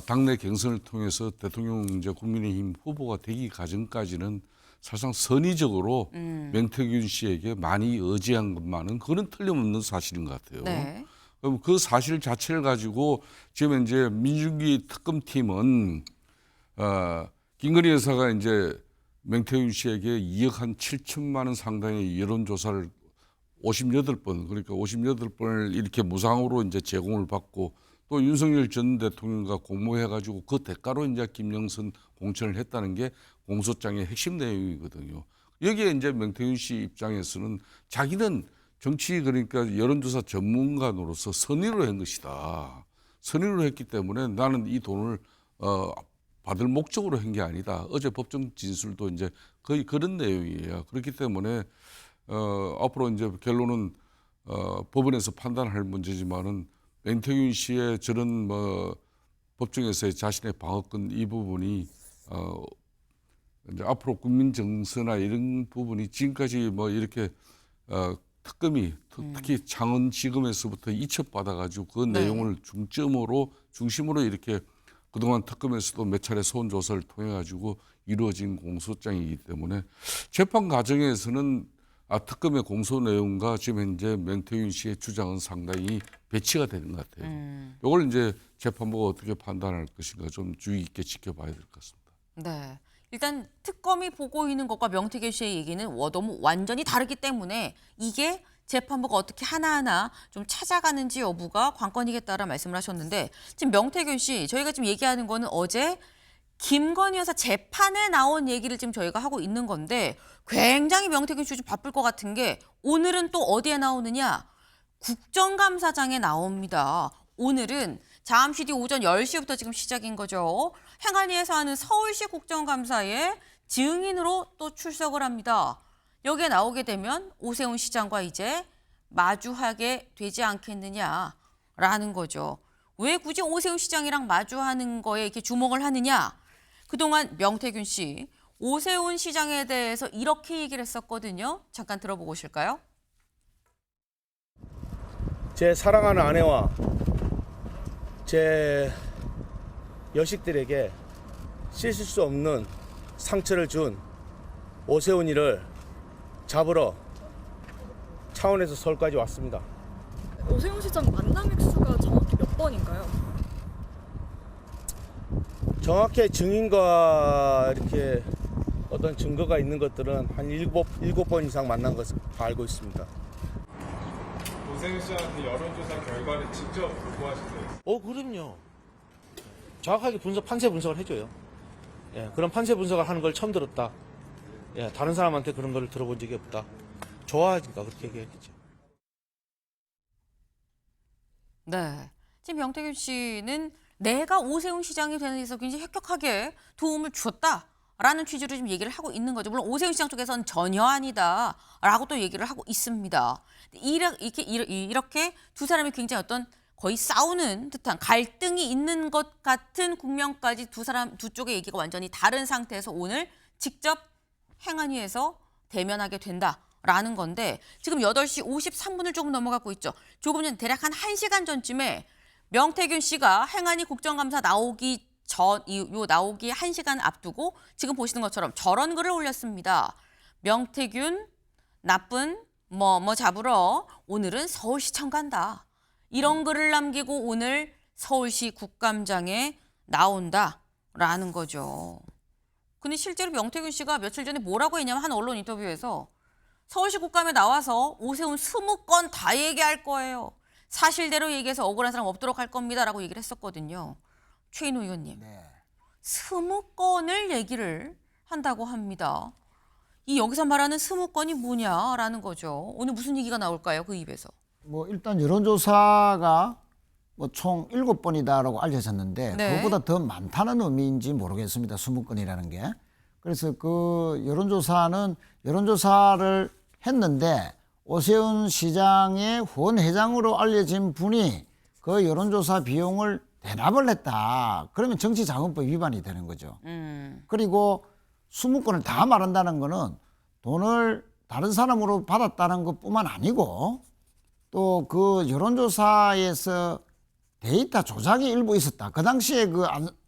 당내 경선을 통해서 대통령 이제 국민의힘 후보가 되기 과정까지는 사실상 선의적으로 명태균 씨에게 많이 의지한 것만은 그건 틀림없는 사실인 것 같아요. 네. 그럼 그 사실 자체를 가지고 지금 이제 민주주의 특검팀은 김건희 여사가 이제 명태균 씨에게 2억 한 7천만 원 상당의 여론조사를 58번, 그러니까 58번을 이렇게 무상으로 이제 제공을 받고 또 윤석열 전 대통령과 공모해가지고 그 대가로 이제 김영선 공천을 했다는 게 공소장의 핵심 내용이거든요. 여기에 이제 명태균 씨 입장에서는 자기는 정치 그러니까 여론조사 전문가로서 선의로 한 것이다. 선의로 했기 때문에 나는 이 돈을 받을 목적으로 한 게 아니다. 어제 법정 진술도 이제 거의 그런 내용이에요. 그렇기 때문에 앞으로 이제 결론은 법원에서 판단할 문제지만은 명태균 씨의 저런 법정에서의 자신의 방어권 이 부분이 이제 앞으로 국민 정서나 이런 부분이 지금까지 이렇게 특검이 특히 창원지검에서부터 이첩받아가지고 그 내용을 중심으로 이렇게 그동안 특검에서도 몇 차례 소환 조사를 통해 가지고 이루어진 공소장이기 때문에 재판 과정에서는 특검의 공소 내용과 지금 현재 명태균 씨의 주장은 상당히 배치가 되는 것 같아요. 이걸 이제 재판부가 어떻게 판단할 것인가 좀 주의 깊게 지켜봐야 될 것 같습니다. 네. 일단 특검이 보고 있는 것과 명태균 씨의 얘기는 너무 완전히 다르기 때문에 이게 재판부가 어떻게 하나하나 좀 찾아가는지 여부가 관건이겠다라는 말씀을 하셨는데 지금 명태균 씨 저희가 지금 얘기하는 거는 어제 김건희 여사 재판에 나온 얘기를 지금 저희가 하고 있는 건데 굉장히 명태균 씨 좀 바쁠 것 같은 게 오늘은 또 어디에 나오느냐? 국정감사장에 나옵니다. 오늘은 잠시 뒤 오전 10시부터 지금 시작인 거죠. 행안위에서 하는 서울시 국정감사에 증인으로 또 출석을 합니다. 여기에 나오게 되면 오세훈 시장과 이제 마주하게 되지 않겠느냐라는 거죠. 왜 굳이 오세훈 시장이랑 마주하는 거에 이렇게 주목을 하느냐? 그동안 명태균 씨, 오세훈 시장에 대해서 이렇게 얘기를 했었거든요. 잠깐 들어보고 오실까요? 제 사랑하는 아내와 제 여식들에게 씻을 수 없는 상처를 준 오세훈이를 잡으러 차원에서 서울까지 왔습니다. 오세훈 시장 만남 횟수가 정확히 몇 번인가요? 정확히 증인과 이렇게 어떤 증거가 있는 것들은 한 7번 이상 만난 것을 알고 있습니다. 오세훈 씨한테 여론조사 결과를 직접 보고하셨어요? 그럼요. 정확하게 판세 분석을 해줘요. 예, 그런 판세 분석을 하는 걸 처음 들었다. 예, 다른 사람한테 그런 걸 들어본 적이 없다. 좋아하니까 그렇게 얘기했겠죠. 네. 지금 명태균 씨는 내가 오세훈 시장이 되는 데서 굉장히 혁혁하게 도움을 줬다라는 취지로 지금 얘기를 하고 있는 거죠. 물론 오세훈 시장 쪽에서는 전혀 아니다라고 또 얘기를 하고 있습니다. 이렇게 두 사람이 굉장히 어떤 거의 싸우는 듯한 갈등이 있는 것 같은 국면까지 두 쪽의 얘기가 완전히 다른 상태에서 오늘 직접 행안위에서 대면하게 된다라는 건데 지금 8시 53분을 조금 넘어가고 있죠. 조금 전 대략 한 1시간 전쯤에 명태균 씨가 행안위 국정감사 나오기 1시간 앞두고 지금 보시는 것처럼 저런 글을 올렸습니다. 명태균 나쁜 잡으러 오늘은 서울시청 간다. 이런 글을 남기고 오늘 서울시 국감장에 나온다라는 거죠. 근데 실제로 명태균 씨가 며칠 전에 뭐라고 했냐면 한 언론 인터뷰에서 서울시 국감에 나와서 오세훈 20건 다 얘기할 거예요. 사실대로 얘기해서 억울한 사람 없도록 할 겁니다라고 얘기를 했었거든요. 최인호 의원님. 20건을 얘기를 한다고 합니다. 이 여기서 말하는 20건이 뭐냐라는 거죠. 오늘 무슨 얘기가 나올까요? 그 입에서. 일단 여론조사가 뭐 총 7건이다라고 알려졌는데 네. 그것보다 더 많다는 의미인지 모르겠습니다. 20건이라는 게. 그래서 그 여론조사를 했는데 오세훈 시장의 후원 회장으로 알려진 분이 그 여론조사 비용을 대납을 했다. 그러면 정치자금법 위반이 되는 거죠. 그리고 20건을 다 말한다는 거는 돈을 다른 사람으로 받았다는 것뿐만 아니고 또 그 여론조사에서 데이터 조작이 일부 있었다. 그 당시에 그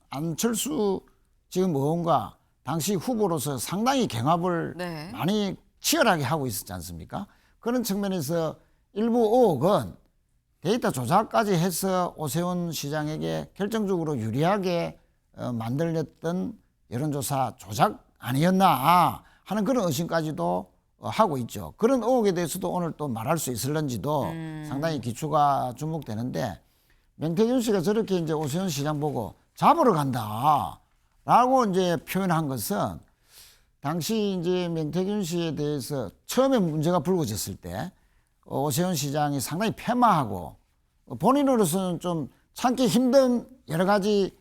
안철수 지금 의원과 당시 후보로서 상당히 경합을 네. 많이 치열하게 하고 있었지 않습니까? 그런 측면에서 일부 의혹은 데이터 조작까지 해서 오세훈 시장에게 결정적으로 유리하게 만들렸던 여론조사 조작 아니었나 하는 그런 의심까지도 하고 있죠. 그런 의혹에 대해서도 오늘 또 말할 수 있을런지도 상당히 기초가 주목되는데 명태균 씨가 저렇게 이제 오세훈 시장 보고 잡으러 간다라고 이제 표현한 것은 당시 이제 명태균 씨에 대해서 처음에 문제가 불거졌을 때 오세훈 시장이 상당히 패마하고 본인으로서는 좀 참기 힘든 여러 가지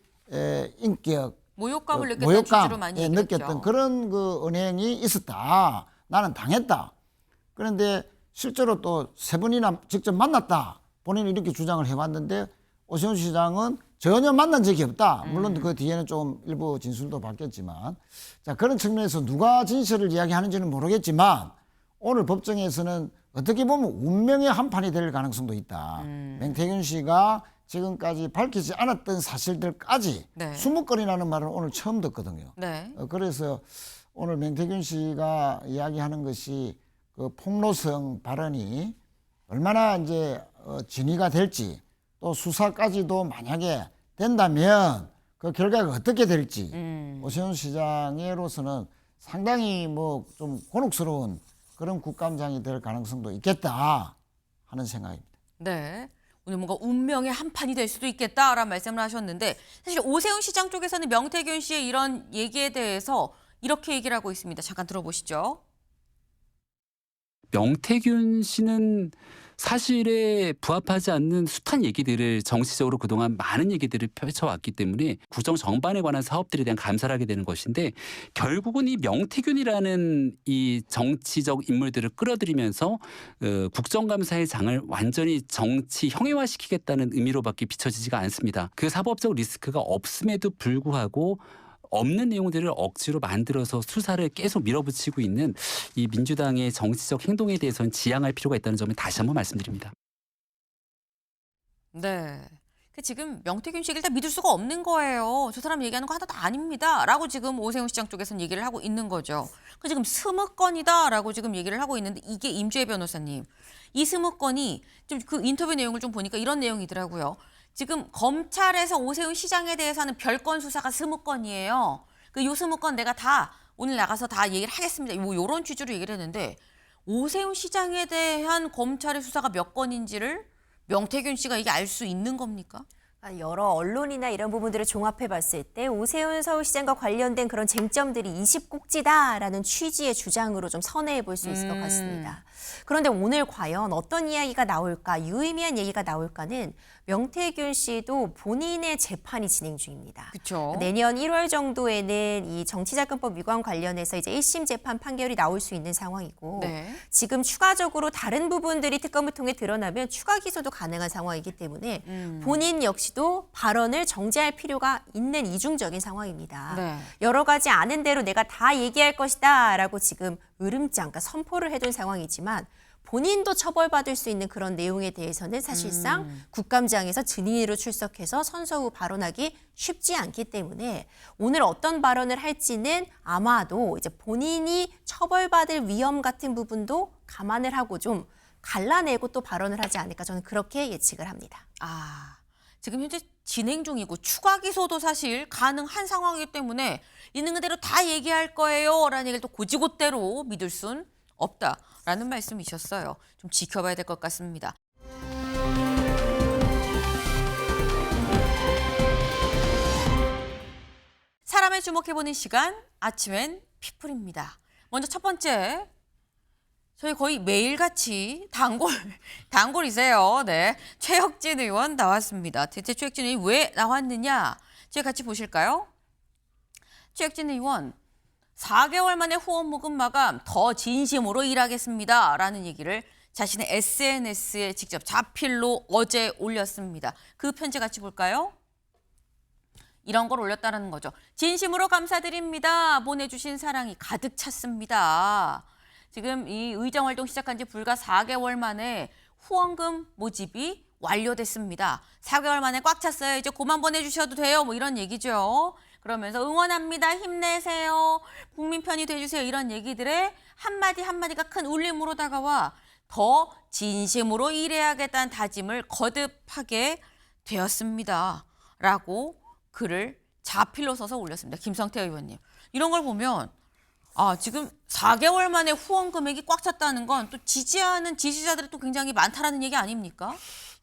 인격 모욕감을 느꼈던 취지로 많이 얘기했죠. 느꼈던 그런 그 은행이 있었다. 나는 당했다. 그런데 실제로 또 세 번이나 직접 만났다. 본인이 이렇게 주장을 해왔는데 오세훈 시장은 전혀 만난 적이 없다. 물론 그 뒤에는 좀 일부 진술도 바뀌었지만 자 그런 측면에서 누가 진실을 이야기하는지는 모르겠지만 오늘 법정에서는 어떻게 보면 운명의 한판이 될 가능성도 있다. 명태균 씨가 지금까지 밝히지 않았던 사실들까지 네. 20건이라는 말을 오늘 처음 듣거든요. 네. 그래서 오늘 명태균 씨가 이야기하는 것이 그 폭로성 발언이 얼마나 이제 진위가 될지 또 수사까지도 만약에 된다면 그 결과가 어떻게 될지 오세훈 시장으로서는 상당히 뭐 좀 곤혹스러운 그런 국감장이 될 가능성도 있겠다 하는 생각입니다. 네. 오늘 뭔가 운명의 한판이 될 수도 있겠다라는 말씀을 하셨는데 사실 오세훈 시장 쪽에서는 명태균 씨의 이런 얘기에 대해서 이렇게 얘기를 하고 있습니다. 잠깐 들어보시죠. 명태균 씨는 사실에 부합하지 않는 숱한 얘기들을 정치적으로 그동안 많은 얘기들을 펼쳐왔기 때문에 국정 전반에 관한 사업들에 대한 감사를 하게 되는 것인데 결국은 이 명태균이라는 이 정치적 인물들을 끌어들이면서 국정감사의 장을 완전히 정치 형해화시키겠다는 의미로밖에 비춰지지가 않습니다. 그 사법적 리스크가 없음에도 불구하고 없는 내용들을 억지로 만들어서 수사를 계속 밀어붙이고 있는 이 민주당의 정치적 행동에 대해서는 지양할 필요가 있다는 점을 다시 한번 말씀드립니다. 네. 지금 명태균 씨를 일단 믿을 수가 없는 거예요. 저 사람 얘기하는 거 하나도 아닙니다. 라고 지금 오세훈 시장 쪽에서는 얘기를 하고 있는 거죠. 지금 20건이다 라고 지금 얘기를 하고 있는데 이게 임주혜 변호사님. 이 20건이 좀 그 인터뷰 내용을 좀 보니까 이런 내용이더라고요. 지금 검찰에서 오세훈 시장에 대해서 하는 별건 수사가 20건이에요. 그 요 20건 내가 다 오늘 나가서 다 얘기를 하겠습니다. 뭐 이런 취지로 얘기를 했는데 오세훈 시장에 대한 검찰의 수사가 몇 건인지를 명태균 씨가 이게 알 수 있는 겁니까? 여러 언론이나 이런 부분들을 종합해 봤을 때 오세훈 서울시장과 관련된 그런 쟁점들이 20꼭지다라는 취지의 주장으로 좀 선회해 볼 수 있을 것 같습니다. 그런데 오늘 과연 어떤 이야기가 나올까, 유의미한 얘기가 나올까는 명태균 씨도 본인의 재판이 진행 중입니다. 그렇죠. 내년 1월 정도에는 이 정치자금법 위반 관련해서 이제 1심 재판 판결이 나올 수 있는 상황이고 네. 지금 추가적으로 다른 부분들이 특검을 통해 드러나면 추가 기소도 가능한 상황이기 때문에 본인 역시도 발언을 정지할 필요가 있는 이중적인 상황입니다. 네. 여러 가지 아는 대로 내가 다 얘기할 것이다 라고 지금 으름장, 그러니까 선포를 해둔 상황이지만 본인도 처벌받을 수 있는 그런 내용에 대해서는 사실상 국감장에서 증인으로 출석해서 선서 후 발언하기 쉽지 않기 때문에 오늘 어떤 발언을 할지는 아마도 이제 본인이 처벌받을 위험 같은 부분도 감안을 하고 좀 갈라내고 또 발언을 하지 않을까 저는 그렇게 예측을 합니다. 지금 현재 진행 중이고 추가 기소도 사실 가능한 상황이기 때문에 있는 그대로 다 얘기할 거예요 라는 얘기를 또 고지고대로 믿을 순 없다라는 말씀이셨어요. 좀 지켜봐야 될 것 같습니다. 사람을 주목해보는 시간, 아침엔 피플입니다. 먼저 첫 번째, 저희 거의 매일같이 단골이세요. 네. 최혁진 의원 나왔습니다. 대체 최혁진 의원이 왜 나왔느냐? 저희 같이 보실까요? 최혁진 의원, 4개월 만에 후원 모금 마감, 더 진심으로 일하겠습니다. 라는 얘기를 자신의 SNS에 직접 자필로 어제 올렸습니다. 그 편지 같이 볼까요? 이런 걸 올렸다는 거죠. 진심으로 감사드립니다. 보내주신 사랑이 가득 찼습니다. 지금 이 의정활동 시작한 지 불과 4개월 만에 후원금 모집이 완료됐습니다. 4개월 만에 꽉 찼어요. 이제 그만 보내주셔도 돼요. 뭐 이런 얘기죠. 그러면서 응원합니다. 힘내세요. 국민 편이 돼주세요. 이런 얘기들에 한마디 한마디가 큰 울림으로 다가와 더 진심으로 일해야겠다는 다짐을 거듭하게 되었습니다. 라고 글을 자필로 써서 올렸습니다. 김성태 의원님. 이런 걸 보면 지금 4개월 만에 후원 금액이 꽉 찼다는 건 또 지지하는 지지자들이 또 굉장히 많다라는 얘기 아닙니까?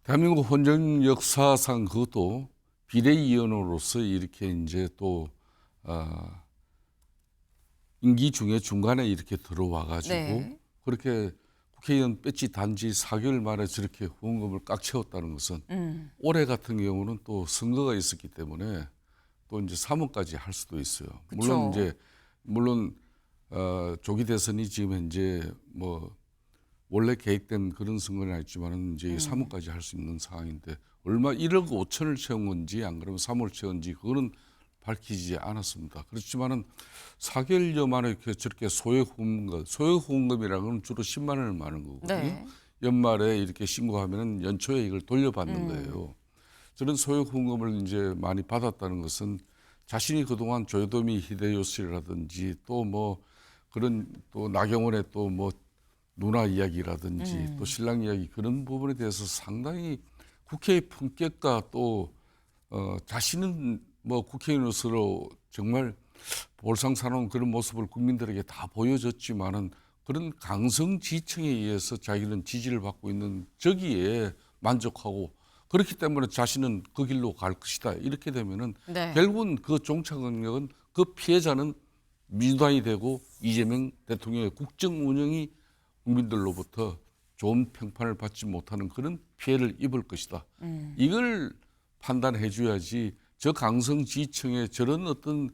대한민국 헌정 역사상 그것도 비례의원으로서 이렇게 이제 또 임기 중에 중간에 이렇게 들어와가지고 네. 그렇게 국회의원 배지 단지 4개월 만에 저렇게 후원금을 꽉 채웠다는 것은 올해 같은 경우는 또 선거가 있었기 때문에 또 이제 3월까지 할 수도 있어요. 그쵸. 물론 조기 대선이 지금 현재 뭐 원래 계획된 그런 선거는 아니지만은 이제 3월까지 할 수 있는 상황인데 얼마 1억 5천을 채운 건지 안 그러면 3월 채운지 그거는 밝히지 않았습니다. 그렇지만은 4개월여 만에 이렇게 저렇게 소액후원금이라는 건 주로 10만 원을 말하는 거거든요. 네. 연말에 이렇게 신고하면은 연초에 이걸 돌려받는 거예요. 저런 소액후원금을 이제 많이 받았다는 것은 자신이 그동안 조요토미 히데요시라든지 또 뭐 그런 또 나경원의 또 뭐 누나 이야기라든지 또 신랑 이야기 그런 부분에 대해서 상당히 국회의 품격과 또 자신은 뭐 국회의원으로 정말 볼상사나운 그런 모습을 국민들에게 다 보여줬지만은 그런 강성지층에 의해서 자기는 지지를 받고 있는 저기에 만족하고 그렇기 때문에 자신은 그 길로 갈 것이다. 이렇게 되면은 네. 결국은 그 종착역은 그 피해자는 민주당이 되고 이재명 대통령의 국정 운영이 국민들로부터 좋은 평판을 받지 못하는 그런 피해를 입을 것이다. 이걸 판단해 줘야지 저 강성지층의 저런 어떤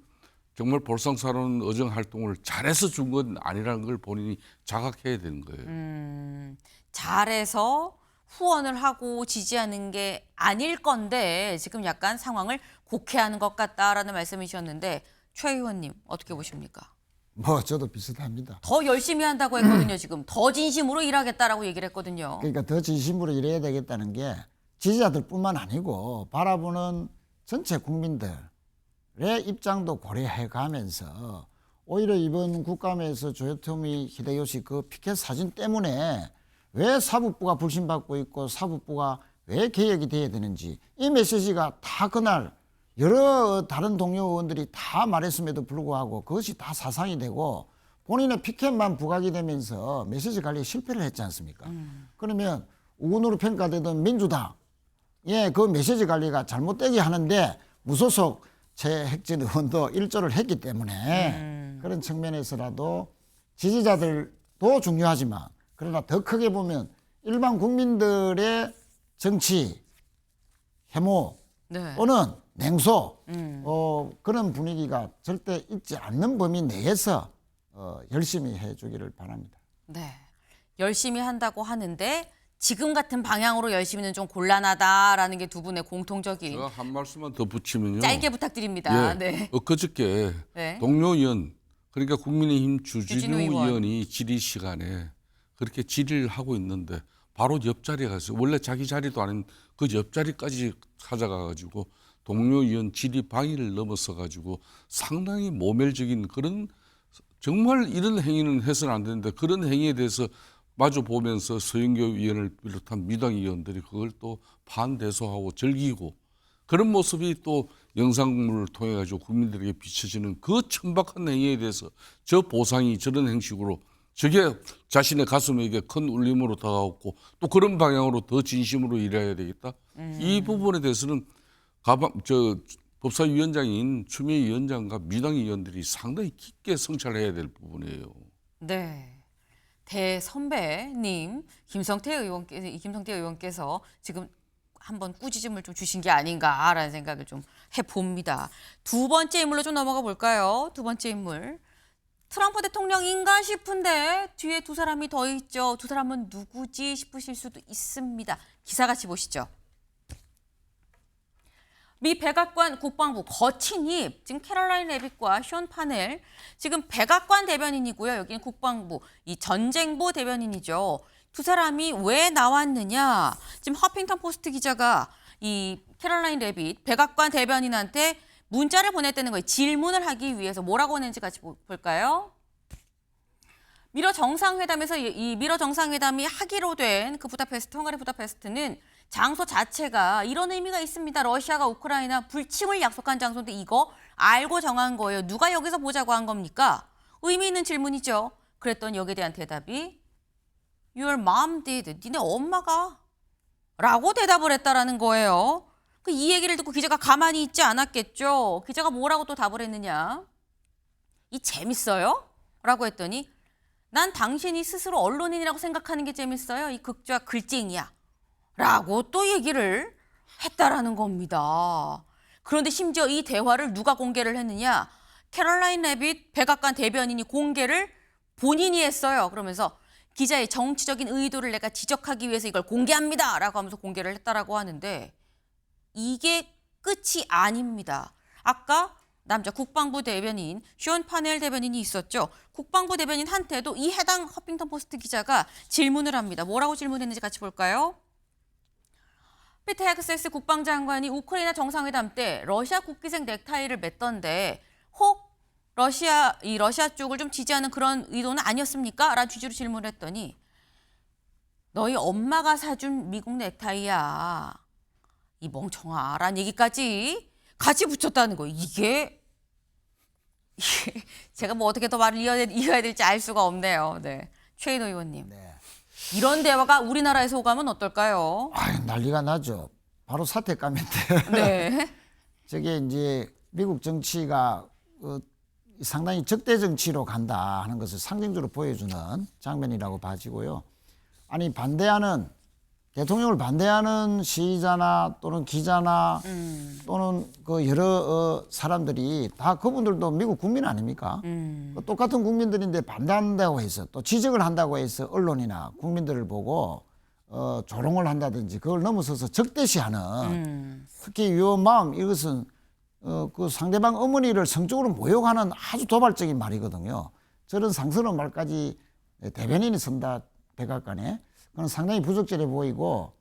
정말 볼상사나운 의정 활동을 잘해서 준 건 아니라는 걸 본인이 자각해야 되는 거예요. 잘해서 후원을 하고 지지하는 게 아닐 건데 지금 약간 상황을 곡해하는 것 같다라는 말씀이셨는데 최 의원님 어떻게 보십니까? 뭐 저도 비슷합니다. 더 열심히 한다고 했거든요. 지금 더 진심으로 일하겠다라고 얘기를 했거든요. 그러니까 더 진심으로 일해야 되겠다는 게 지지자들뿐만 아니고 바라보는 전체 국민들의 입장도 고려해 가면서 오히려 이번 국감에서 조요토미 히데요시 그 피켓 사진 때문에 왜 사법부가 불신받고 있고 사법부가 왜 개혁이 돼야 되는지 이 메시지가 다 그날 여러 다른 동료 의원들이 다 말했음에도 불구하고 그것이 다 사상이 되고 본인의 피켓만 부각이 되면서 메시지 관리에 실패를 했지 않습니까? 그러면 우군으로 평가되던 민주당 그 메시지 관리가 잘못되게 하는데 무소속 최혁진 의원도 일조를 했기 때문에 그런 측면에서라도 지지자들도 중요하지만 그러나 더 크게 보면 일반 국민들의 정치 혐오 네. 또는 냉소 그런 분위기가 절대 있지 않는 범위 내에서 열심히 해주기를 바랍니다. 네. 열심히 한다고 하는데 지금 같은 방향으로 열심히는 좀 곤란하다라는 게 두 분의 공통적인 제가 한 말씀만 더 붙이면요. 짧게 부탁드립니다. 예, 네. 그저께 네. 동료 의원 그러니까 국민의힘 주진우 주진우 의원. 의원이 질의 시간에 그렇게 질의를 하고 있는데 바로 옆자리에 가서 원래 자기 자리도 아닌 그 옆자리까지 찾아가가지고 동료 의원 질의 방해를 넘어서 가지고 상당히 모멸적인 그런 정말 이런 행위는 해서는 안 되는데 그런 행위에 대해서 마주 보면서 서영교 의원을 비롯한 민주당 의원들이 그걸 또 반대소하고 즐기고 그런 모습이 또 영상물을 통해 가지고 국민들에게 비춰지는 그 천박한 행위에 대해서 저 보상이 저런 형식으로 저게 자신의 가슴에게 큰 울림으로 다가왔고 또 그런 방향으로 더 진심으로 일해야 되겠다. 이 부분에 대해서는 법사위원장인 추미애 위원장과 민주당 의원들이 상당히 깊게 성찰해야 될 부분이에요. 네. 대선배님 김성태 의원께서 지금 한번 꾸짖음을 좀 주신 게 아닌가라는 생각을 좀 해봅니다. 두 번째 인물로 좀 넘어가 볼까요? 두 번째 인물. 트럼프 대통령인가 싶은데 뒤에 두 사람이 더 있죠. 두 사람은 누구지 싶으실 수도 있습니다. 기사같이 보시죠. 미 백악관 국방부 거친입, 지금 캐롤라인 레빗과 션 파넬, 지금 백악관 대변인이고요. 여기는 국방부, 이 전쟁부 대변인이죠. 두 사람이 왜 나왔느냐? 지금 허핑턴 포스트 기자가 이 캐롤라인 레빗 백악관 대변인한테 문자를 보냈다는 거예요. 질문을 하기 위해서 뭐라고 했는지 같이 볼까요? 미러 정상회담에서 이 미러 정상회담이 하기로 된 그 부다페스트, 헝가리 부다페스트는 장소 자체가 이런 의미가 있습니다. 러시아가 우크라이나 불침을 약속한 장소인데 이거 알고 정한 거예요. 누가 여기서 보자고 한 겁니까? 의미 있는 질문이죠. 그랬더니 여기에 대한 대답이 Your mom did. 니네 엄마가 라고 대답을 했다라는 거예요. 이 얘기를 듣고 기자가 가만히 있지 않았겠죠. 기자가 뭐라고 또 답을 했느냐. 이 재밌어요? 라고 했더니 난 당신이 스스로 언론인이라고 생각하는 게 재밌어요. 이 극좌 글쟁이야. 라고 또 얘기를 했다라는 겁니다. 그런데 심지어 이 대화를 누가 공개를 했느냐. 캐롤라인 레빗 백악관 대변인이 공개를 본인이 했어요. 그러면서 기자의 정치적인 의도를 내가 지적하기 위해서 이걸 공개합니다. 라고 하면서 공개를 했다라고 하는데 이게 끝이 아닙니다. 아까 남자 국방부 대변인 션 파넬 대변인이 있었죠. 국방부 대변인한테도 이 해당 허핑턴 포스트 기자가 질문을 합니다. 뭐라고 질문했는지 같이 볼까요? 피터 헥세스 국방장관이 우크라이나 정상회담 때 러시아 국기색 넥타이를 맸던데 혹 러시아 쪽을 좀 지지하는 그런 의도는 아니었습니까? 라는 취지로 질문을 했더니 너희 엄마가 사준 미국 넥타이야. 이 멍청아 라는 얘기까지 같이 붙였다는 거예요. 이게 제가 뭐 어떻게 더 말을 이어야 될지 알 수가 없네요. 네, 최인호 의원님. 네. 이런 대화가 우리나라에서 오가면 어떨까요? 난리가 나죠. 바로 사태감인데. 네. 저게 이제 미국 정치가 상당히 적대 정치로 간다 하는 것을 상징적으로 보여주는 장면이라고 봐지고요. 아니 대통령을 반대하는 시위자나 또는 기자나 또는 그 여러 사람들이 다 그분들도 미국 국민 아닙니까? 똑같은 국민들인데 반대한다고 해서 또 지적을 한다고 해서 언론이나 국민들을 보고 조롱을 한다든지 그걸 넘어서서 적대시하는 특히 요 마음 이것은 그 상대방 어머니를 성적으로 모욕하는 아주 도발적인 말이거든요. 저런 상스러운 말까지 대변인이 쓴다 백악관에 그건 상당히 부적절해 보이고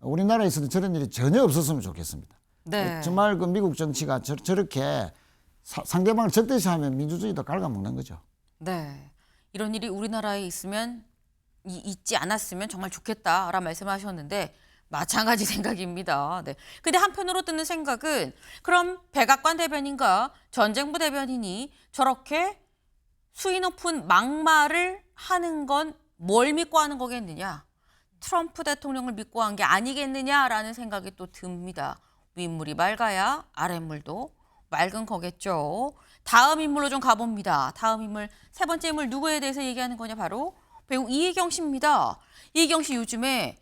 우리나라에서는 저런 일이 전혀 없었으면 좋겠습니다. 네. 정말 그 미국 정치가 저렇게 상대방을 적대시하면 민주주의도 갉아먹는 거죠. 네. 이런 일이 우리나라에 있지 않았으면 정말 좋겠다라는 말씀하셨는데 마찬가지 생각입니다. 네. 근데 한편으로 드는 생각은 그럼 백악관 대변인과 전쟁부 대변인이 저렇게 수위 높은 막말을 하는 건 뭘 믿고 하는 거겠느냐? 트럼프 대통령을 믿고 한 게 아니겠느냐라는 생각이 또 듭니다. 윗물이 맑아야 아랫물도 맑은 거겠죠. 다음 인물로 좀 가봅니다. 다음 인물, 세 번째 인물 누구에 대해서 얘기하는 거냐? 바로 배우 이혜경 씨입니다. 이혜경 씨 요즘에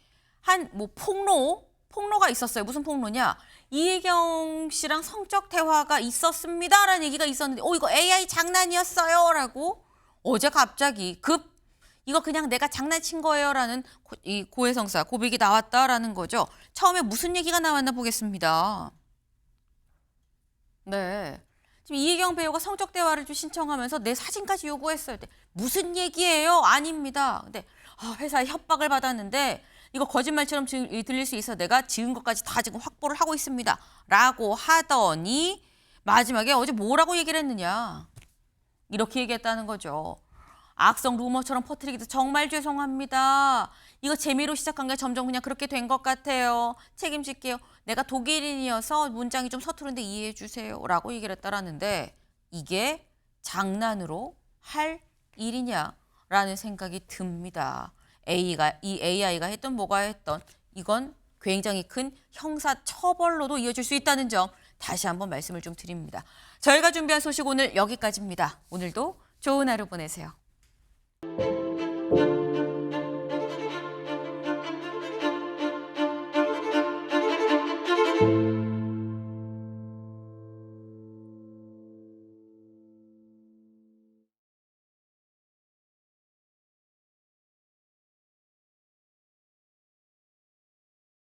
폭로가 있었어요. 무슨 폭로냐? 이혜경 씨랑 성적 대화가 있었습니다라는 얘기가 있었는데 이거 AI 장난이었어요 라고 어제 갑자기 이거 그냥 내가 장난친 거예요라는 이 고해성사 고백이 나왔다라는 거죠. 처음에 무슨 얘기가 나왔나 보겠습니다. 네, 지금 이혜경 배우가 성적 대화를 좀 신청하면서 내 사진까지 요구했어요. 무슨 얘기예요? 아닙니다. 근데 회사에 협박을 받았는데 이거 거짓말처럼 들릴 수 있어 내가 증거까지 다 지금 확보를 하고 있습니다. 라고 하더니 마지막에 어제 뭐라고 얘기를 했느냐. 이렇게 얘기했다는 거죠. 악성 루머처럼 퍼뜨리기도 정말 죄송합니다. 이거 재미로 시작한 게 점점 그냥 그렇게 된 것 같아요. 책임질게요. 내가 독일인이어서 문장이 좀 서투른데 이해해 주세요. 라고 얘기를 했다라는데 이게 장난으로 할 일이냐라는 생각이 듭니다. 이 AI가 했던 뭐가 했던 이건 굉장히 큰 형사 처벌로도 이어질 수 있다는 점 다시 한번 말씀을 좀 드립니다. 저희가 준비한 소식 오늘 여기까지입니다. 오늘도 좋은 하루 보내세요.